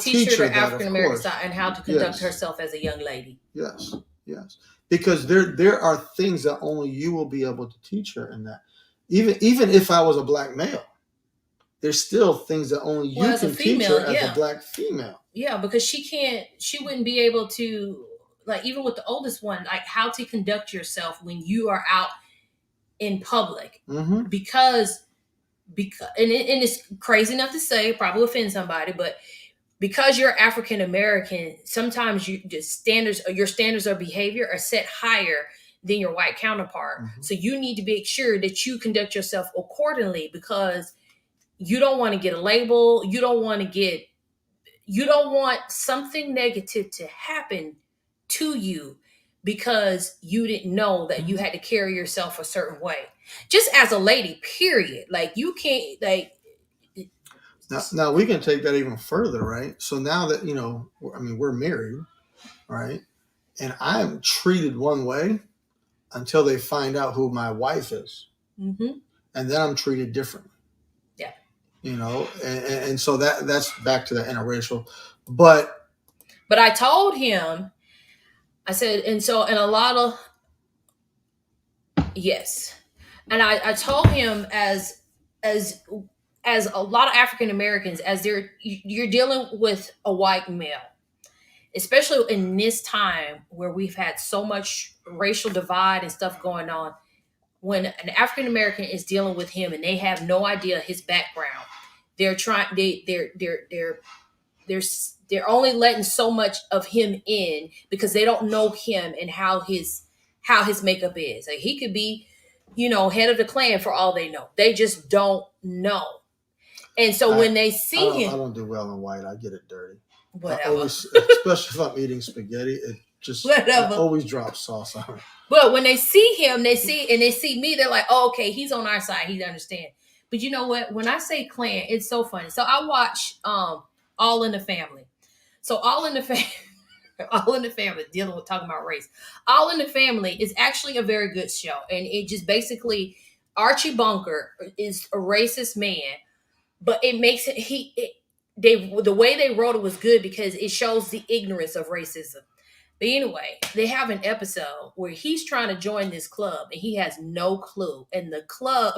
teach her teach her the that, African of American course. side and how to conduct Yes, herself as a young lady. yes, yes. Because there are things that only you will be able to teach her in that. Even if I was a black male, there's still things that only Well, you as a can teach her female, as a yeah, black female. yeah, because she wouldn't be able to like even with the oldest one, like how to conduct yourself when you are out in public, Mm-hmm. because and it's crazy enough to say, probably offend somebody, but because you're African American, sometimes your standards of behavior are set higher than your white counterpart. Mm-hmm. So you need to make sure that you conduct yourself accordingly because you don't want to get a label. You don't want something negative to happen to you because you didn't know that you Mm-hmm. had to carry yourself a certain way. Just as a lady, period. Like you can't like Now we can take that even further, right? So now that I mean, we're married, right? And I'm treated one way until they find out who my wife is, mm-hmm. and then I'm treated differently. Yeah. And so that's back to the interracial, but But I told him, I said, and a lot of yes. And I told him as as a lot of African Americans, as you're dealing with a white male, especially in this time where we've had so much racial divide and stuff going on, when an African American is dealing with him and they have no idea his background, they're trying they're they're only letting so much of him in because they don't know him and how his makeup is. Like he could be, head of the clan for all they know. They just don't know. And so I when they I see don't I him, don't do well in white. I get it dirty. I whatever, always, especially if I'm eating spaghetti, I whatever. always drop sauce on it. But when they see him, they see me, they're like, oh, okay, he's on our side. He understands. But you know what? When I say clan, it's so funny. So I watch All in the Family. So All in the Family, All in the Family, dealing with talking about race. All in the Family is actually a very good show, and it just basically Archie Bunker is a racist man, but it makes it they the way they wrote it was good because it shows the ignorance of racism. But anyway, they have an episode where he's trying to join this club and he has no clue. And the club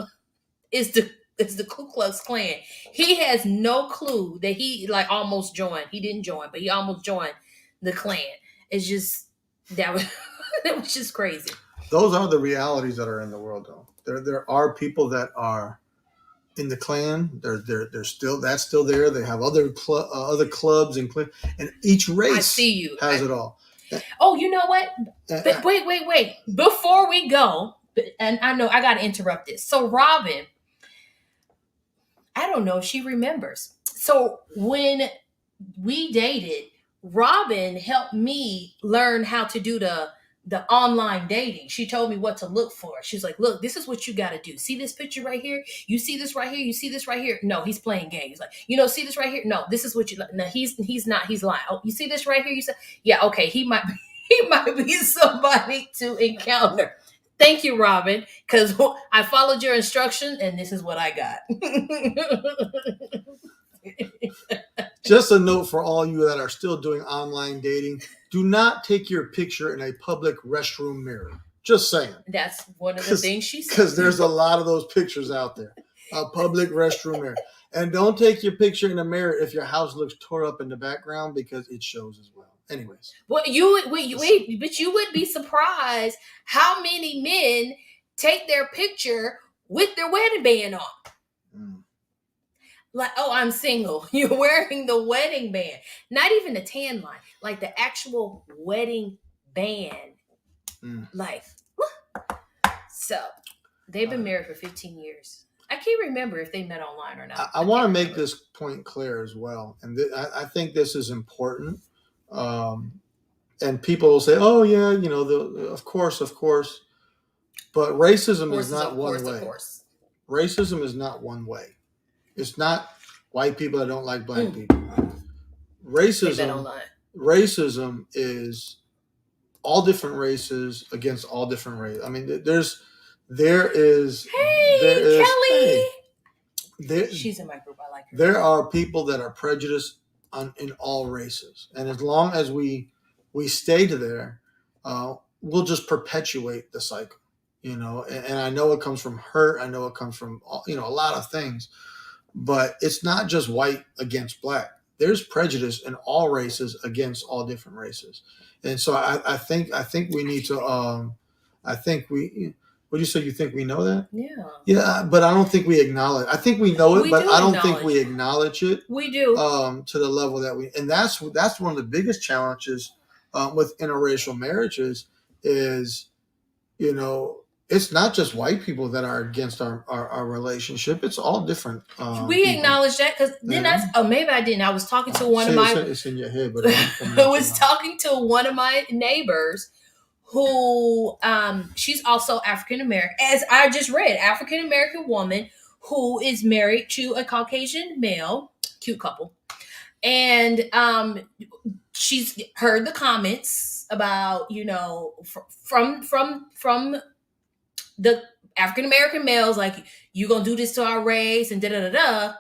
is the Ku Klux Klan. He has no clue that he like almost joined. He didn't join, but he almost joined the Klan. It's just that was that was just crazy. Those are the realities that are in the world, though. There are people that are in the Klan. They're still that's still there. They have other clubs and each I race see you. has it all. Oh, you know what? Uh, But wait. Before we go, and I know I got to interrupt this. So Robin, I don't know if she remembers. So when we dated, Robin helped me learn how to do the online dating. She told me what to look for. She's like, "Look, this is what you got to do. See this picture right here? You see this right here? You see this right here? No, he's playing games. Like, see this right here? No, this is what you no, he's not. He's lying. Oh, you see this right here? You say, yeah, okay, he might be, he might be somebody to encounter." Thank you, Robin, because I followed your instruction and this is what I got. Just a note for all you that are still doing online dating: do not take your picture in a public restroom mirror. Just saying, That's one of the things she said. because there's a lot of those pictures out there. A public restroom mirror, and don't take your picture in a mirror if your house looks tore up in the background because it shows as well. Anyways, Well, but you would be surprised how many men take their picture with their wedding band on. mm, Like, oh, I'm single. You're wearing the wedding band, not even the tan line, like the actual wedding band. mm. Like, so they've been married for 15 years. I can't remember if they met online or not. I want to make this point clear as well, and I think this is important. And people will say, "Oh yeah, of course, but racism is not one way. Of course. Racism is not one way. It's not white people that don't like black people. Racism is all different races against all different races. I mean, there is Kelly. Hey, she's in my group. I like her. There are people that are prejudiced in all races, and as long as we stay to there, we'll just perpetuate the cycle. And I know it comes from hurt. I know it comes from a lot of things, but it's not just white against black. There's prejudice in all races against all different races, and so I think we need to. I think we. What do you say? You think we know that? Yeah. Yeah, but I don't think we acknowledge. I think we know it, but I don't think we it. acknowledge it. We do. To the level that and that's one of the biggest challenges with interracial marriages is, it's not just white people that are against our relationship. It's all different. We acknowledge that because then maybe I didn't. I was talking to one of my. It's in your head, but I was talking to one of my neighbors who she's also African American, as I just read, African American woman who is married to a Caucasian male, cute couple, and she's heard the comments about from the African American males, like, you gonna do this to our race and da da da da,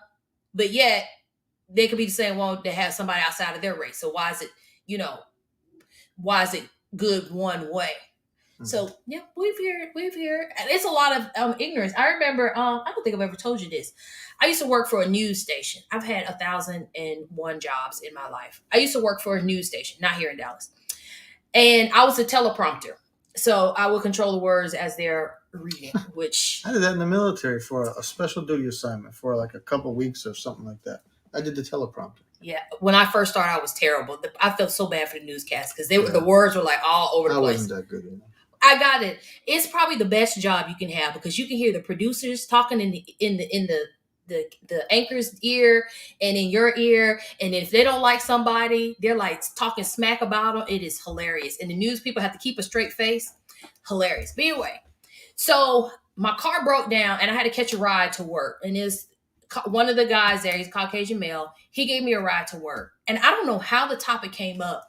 but yet they could be saying, well, they have somebody outside of their race, so why is it good one way? Mm-hmm. So yeah, we've heard it's a lot of ignorance. I remember, I don't think I've ever told you this. I used to work for a news station. I've had 1,001 jobs in my life. I used to work for a news station, not here in Dallas, and I was a teleprompter. So I would control the words as they're reading, which I did that in the military for a special duty assignment for like a couple weeks or something like that. I did the teleprompter. yeah. When I first started, I was terrible. I felt so bad for the newscast because they were Yeah. the words were like all over the I place. wasn't that good. I got it. It's probably the best job you can have because you can hear the producers talking in the anchor's ear and in your ear, and if they don't like somebody, they're like talking smack about them. It is hilarious, and the news people have to keep a straight face. Hilarious. But anyway, so my car broke down, and I had to catch a ride to work, and is one of the guys there. He's a Caucasian male. He gave me a ride to work, and I don't know how the topic came up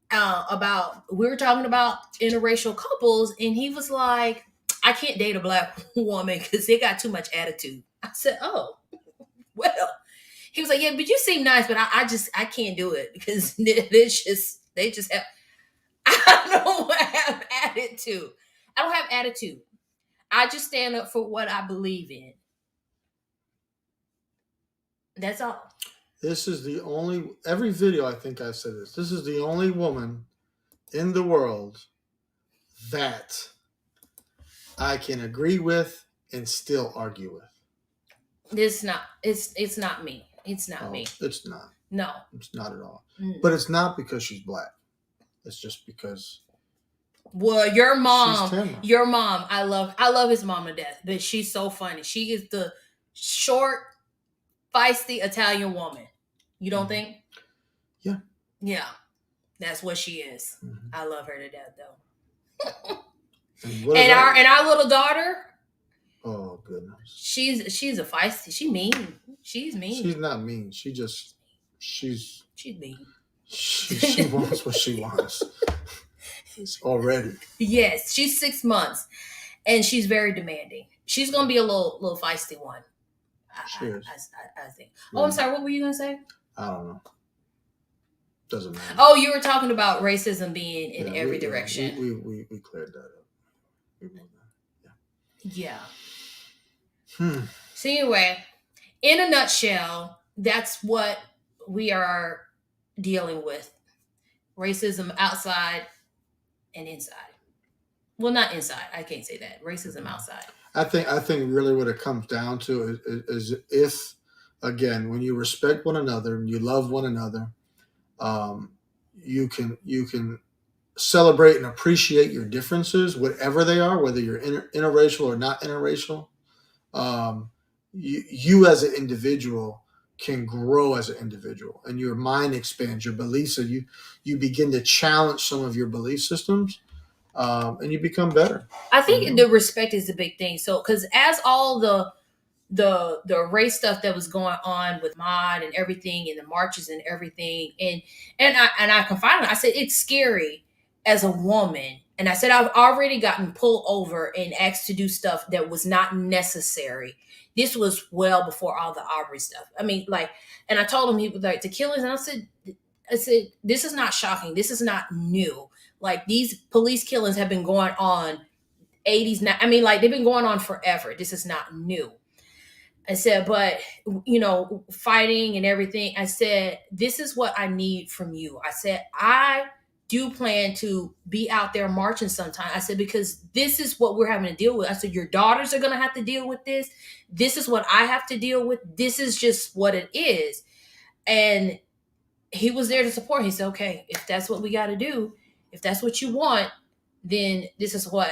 about we were talking about interracial couples, and he was like, I can't date a black woman because they got too much attitude. I said, oh, well. He was like, yeah, but you seem nice, but I can't do it because they just have I don't have attitude. I don't have attitude. I just stand up for what I believe in. That's all. This is the only, every video I think I've said this. This is the only woman in the world that I can agree with and still argue with. It's not. It's not me. It's not me. It's not. No. It's not at all. But it's not because she's black. It's just because. Well, your mom, I love his mom to death, but she's so funny. She is the short, feisty Italian woman. You don't think? Yeah. Yeah. That's what she is. Mm-hmm. I love her to death though. and our little daughter. Oh goodness. She's a feisty. She's mean. She's mean. She's not mean. She's mean. She wants what she wants. It's already. Yes, she's 6 months, and she's very demanding. She's gonna be a little feisty one. I think. Oh, I'm sorry. What were you gonna say? I don't know. Doesn't matter. Oh, you were talking about racism being in every direction. We cleared that up. We moved that. Yeah. So anyway, in a nutshell, that's what we are dealing with. Racism outside and inside. Well, not inside. I can't say that. Racism outside. I think really what it comes down to is if, again, when you respect one another and you love one another, you can celebrate and appreciate your differences, whatever they are, whether you're interracial or not interracial. You as an individual can grow as an individual, and your mind expands, your beliefs, so you begin to challenge some of your belief systems, and you become better. I think the respect is the big thing. So, because as all the race stuff that was going on with Mod and everything, and the marches and everything, and I confided, I said it's scary as a woman. And I said, I've already gotten pulled over and asked to do stuff that was not necessary. This was well before all the Aubrey stuff. I mean, like, and I told him, he was like, the killings. And I said, this is not shocking. This is not new. Like, these police killings have been going on 80s. Now, I mean, like, they've been going on forever. This is not new. I said, but, fighting and everything. I said, this is what I need from you. I said, I do plan to be out there marching sometime. I said, because this is what we're having to deal with. I said, your daughters are going to have to deal with this. This is what I have to deal with. This is just what it is. And he was there to support. He said, okay, if that's what we got to do, if that's what you want, then this is what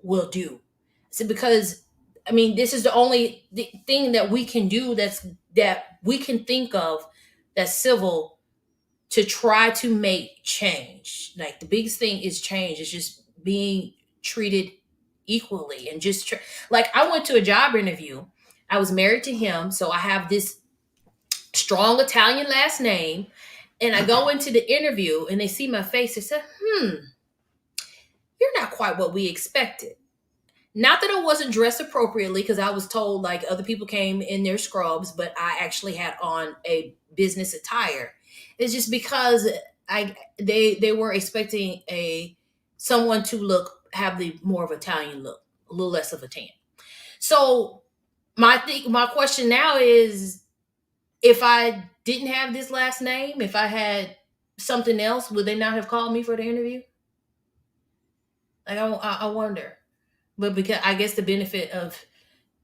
we'll do. I said, because, I mean, this is the only thing that we can do that we can think of that's civil to try to make change. Like, the biggest thing is change. It's just being treated equally, and just like, I went to a job interview. I was married to him, so I have this strong Italian last name, and I go into the interview and they see my face. They said, you're not quite what we expected. Not that I wasn't dressed appropriately, because I was told, like, other people came in their scrubs, but I actually had on a business attire. It's just because they were expecting someone to have the more of Italian look, a little less of a tan. So my question now is, if I didn't have this last name, if I had something else, would they not have called me for the interview? Like, I wonder. But because I guess the benefit of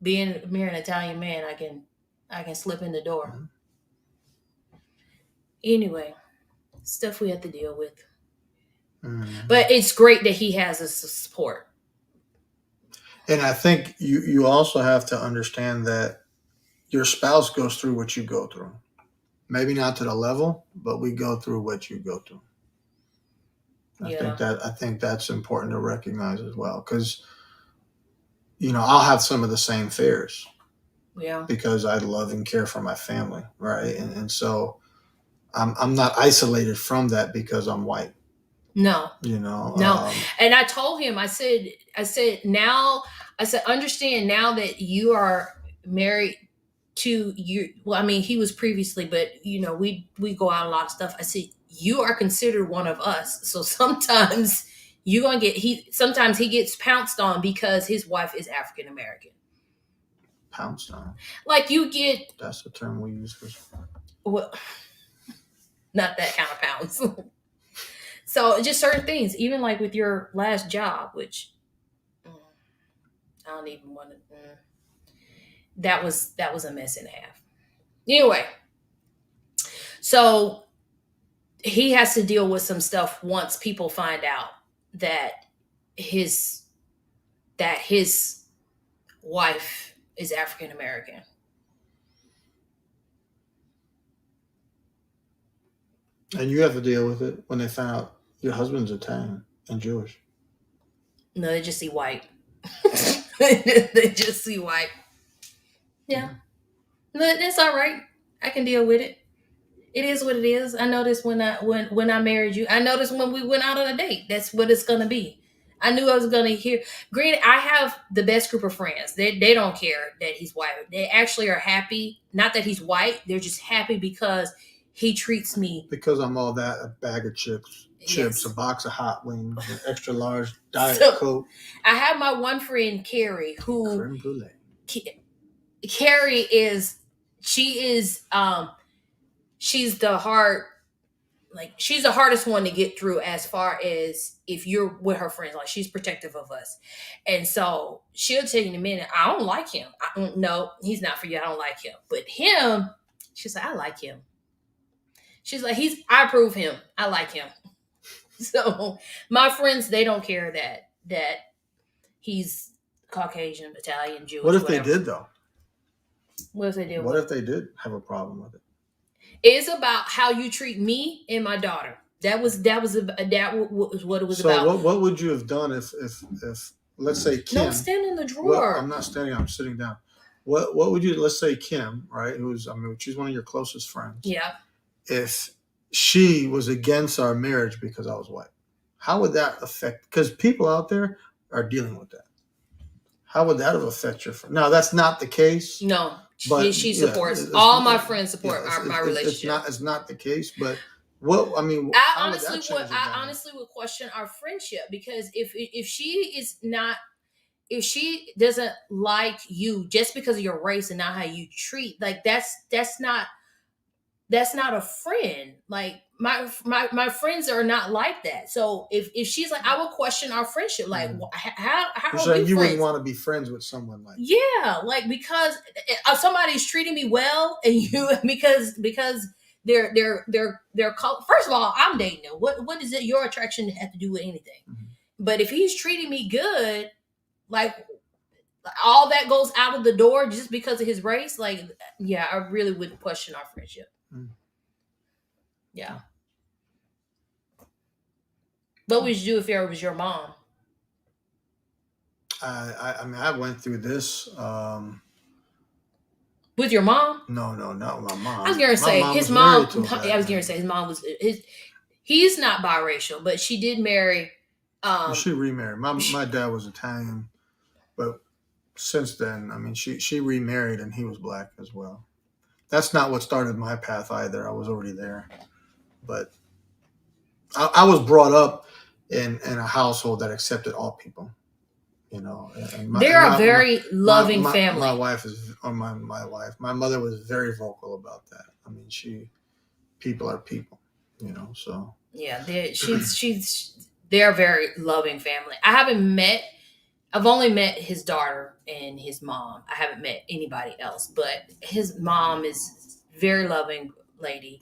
being marrying an Italian man, I can slip in the door. Mhm. Anyway, stuff we have to deal with. Mhm. But it's great that he has us support. And I think you also have to understand that your spouse goes through what you go through. Maybe not to the level, but we go through what you go through. Yeah. I think that's important to recognize as well, because I'll have some of the same fears Yeah. because I love and care for my family, right? And so I'm not isolated from that because I'm white. No. You know, No. And I told him, now, understand now that you are married to you. Well, I mean, he was previously, but we go out a lot of stuff. I said, you are considered one of us. So sometimes you're going to sometimes he gets pounced on because his wife is African American. pounced on. Like you get, That's the term we use for. well, not that kind of pounds. So just certain things, even like with your last job, which I don't even want to. That was a mess and a half. Anyway, so he has to deal with some stuff once people find out that his his wife is African American. And you have to deal with it when they find out your husband's Italian and Jewish. No, they just see white. They just see white. Yeah, no, that's all right. I can deal with it. It is what it is. I noticed when I married you. I noticed when we went out on a date. That's what it's gonna be. I knew I was gonna hear. Granted, I have the best group of friends. They don't care that he's white. They actually are happy. Not that he's white. They're just happy because he treats me. Because I'm all that, a bag of chips, a Yes. box of hot wings, an extra large Diet So Coke, I have my one friend Carrie, who creme brulee. Carrie is. She is. She's the hard, like she's the hardest one to get through as far as if you're with her friends. Like she's protective of us, and so she'll tell you in a minute, I don't like him. No, he's not for you. I don't like him. But him, she's like, I like him. She's like, I approve him. I like him. So my friends, they don't care that he's Caucasian, Italian, What Jewish, if they whatever. did though? What if they did? What if they did have a problem with it? It's about how you treat me and my daughter. That was what it was So about. what would you have done if let's say No, Kim? stand in the What drawer. I'm not standing. I'm sitting down. What would you? Let's say Kim, right? She's one of your closest friends. Yeah. If she was against our marriage because I was white, how would that affect? Because people out there are dealing with that. How would that have affected your friend? Now that's not the case. No, But she yeah, supports all my friends yeah, support my relationship. it's not the case. But what I mean, I how would honestly that would change the I dynamic? honestly would question our friendship because if she is not, if she doesn't like you just because of your race and not how you treat, like that's not a friend. Like my friends are not like that. So if she's like, I would question our friendship. Like, how You're are we saying you wouldn't friends? want to be friends with someone like that. Yeah, like because somebody's treating me well, and you because they're first of all, I'm dating them. What is it? Your attraction have to do with anything? Mhm. But if he's treating me good, like all that goes out of the door just because of his race, like yeah, I really would question our friendship. Mm. Yeah. What would you do if it was your mom? I mean, I went through this. With your mom? No, not my mom. I was gonna My say mom his was mom. married to a black I was gonna man. say his mom was his. He's not biracial, but she did marry. Well, she remarried. My dad was Italian, but since then, I mean, she remarried and he was black as well. That's not what started my path either. I was already there, but I was brought up in a household that accepted all people. And They're a very loving family. my wife is, or my wife, my mother was very vocal about that. I mean, people are people, so Yeah, they're a very loving family. I haven't met I've only met his daughter and his mom. I haven't met anybody else, but his mom is very loving lady.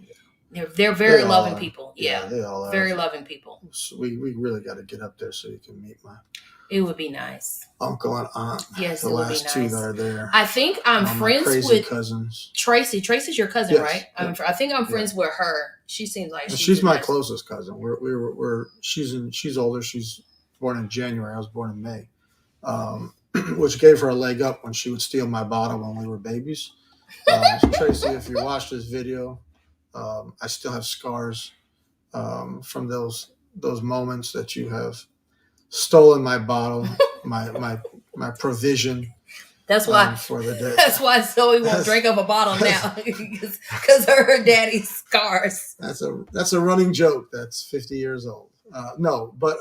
They're They very all loving are. people. Yeah, Yeah, they all are. very loving people. So we really got to get up there so you can meet my It would be nice. uncle and aunt. Yes, the it would be last two nice. that are there. I think I'm All my friends crazy with cousins. Tracy. Tracy's your cousin, Yes, right? yep. I think I'm Yeah. friends with her. She seems like And she's she's a my nice- closest cousin. She's older. She's born in January. I was born in May, which gave her a leg up when she would steal my bottle when we were babies. Tracy, if you watch this video, I still have scars from those moments that you have stolen my bottle, my provision. That's why for the day. That's why Zoe won't drink up a bottle now because of her daddy's scars. That's a running joke. That's 50 years old. No, but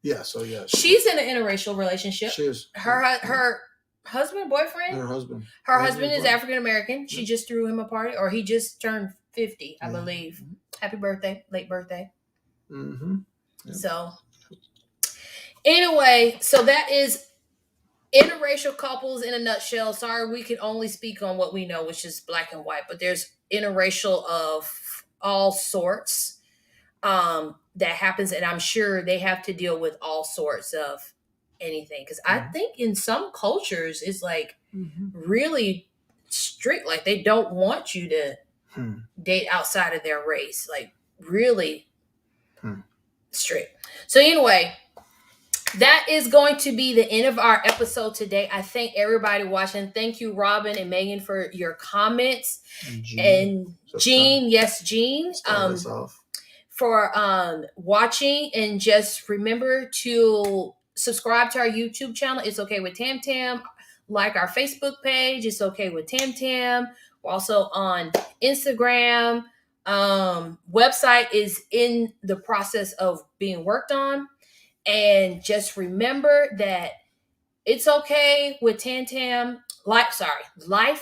yeah. So yeah, she's in an interracial relationship. She is. Her husband, boyfriend. Her husband. Her husband is African American. She just threw him a party, or he just turned 50, I believe. Mm-hmm. Happy birthday, late birthday. Mm-hmm. Yep. So anyway, so that is interracial couples in a nutshell. Sorry, we can only speak on what we know, which is black and white, but there's interracial of all sorts that happens, and I'm sure they have to deal with all sorts of anything, because I think in some cultures it's like really strict, like they don't want you to date outside of their race, like really strict. So anyway, that is going to be the end of our episode today. I thank everybody watching. Thank you, Robin and Megan, for your comments. And Jean, yes, Jean, for watching. And just remember to subscribe to our YouTube channel. It's Okay with Tam Tam. Like our Facebook page. It's Okay with Tam Tam. We're also on Instagram. Website is in the process of being worked on. And just remember that it's okay with Tam Tam. Life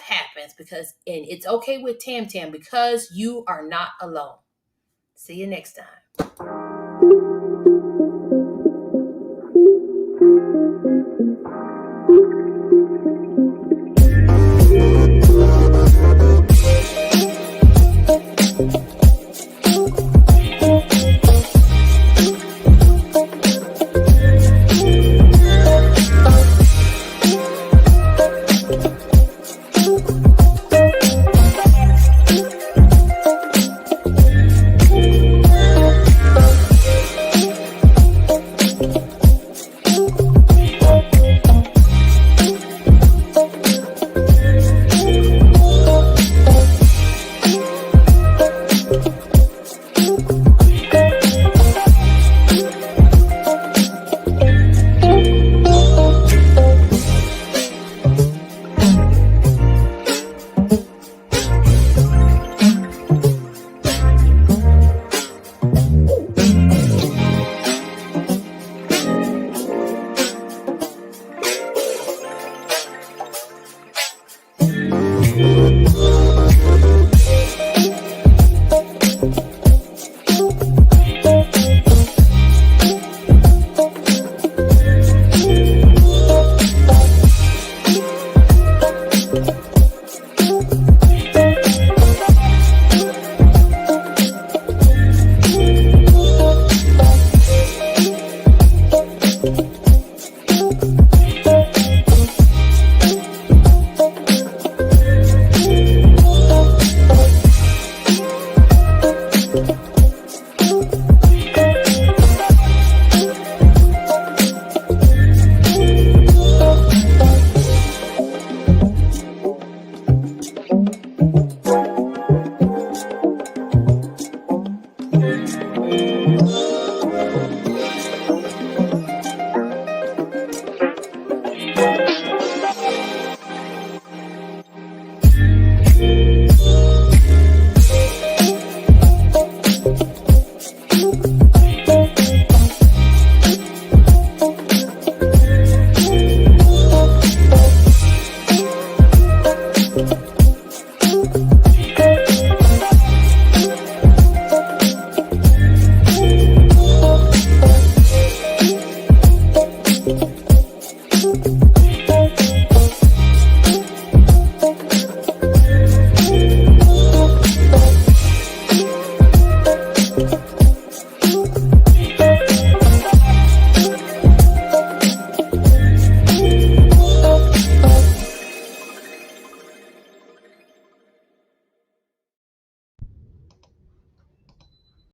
happens and it's okay with Tam Tam because you are not alone. See you next time.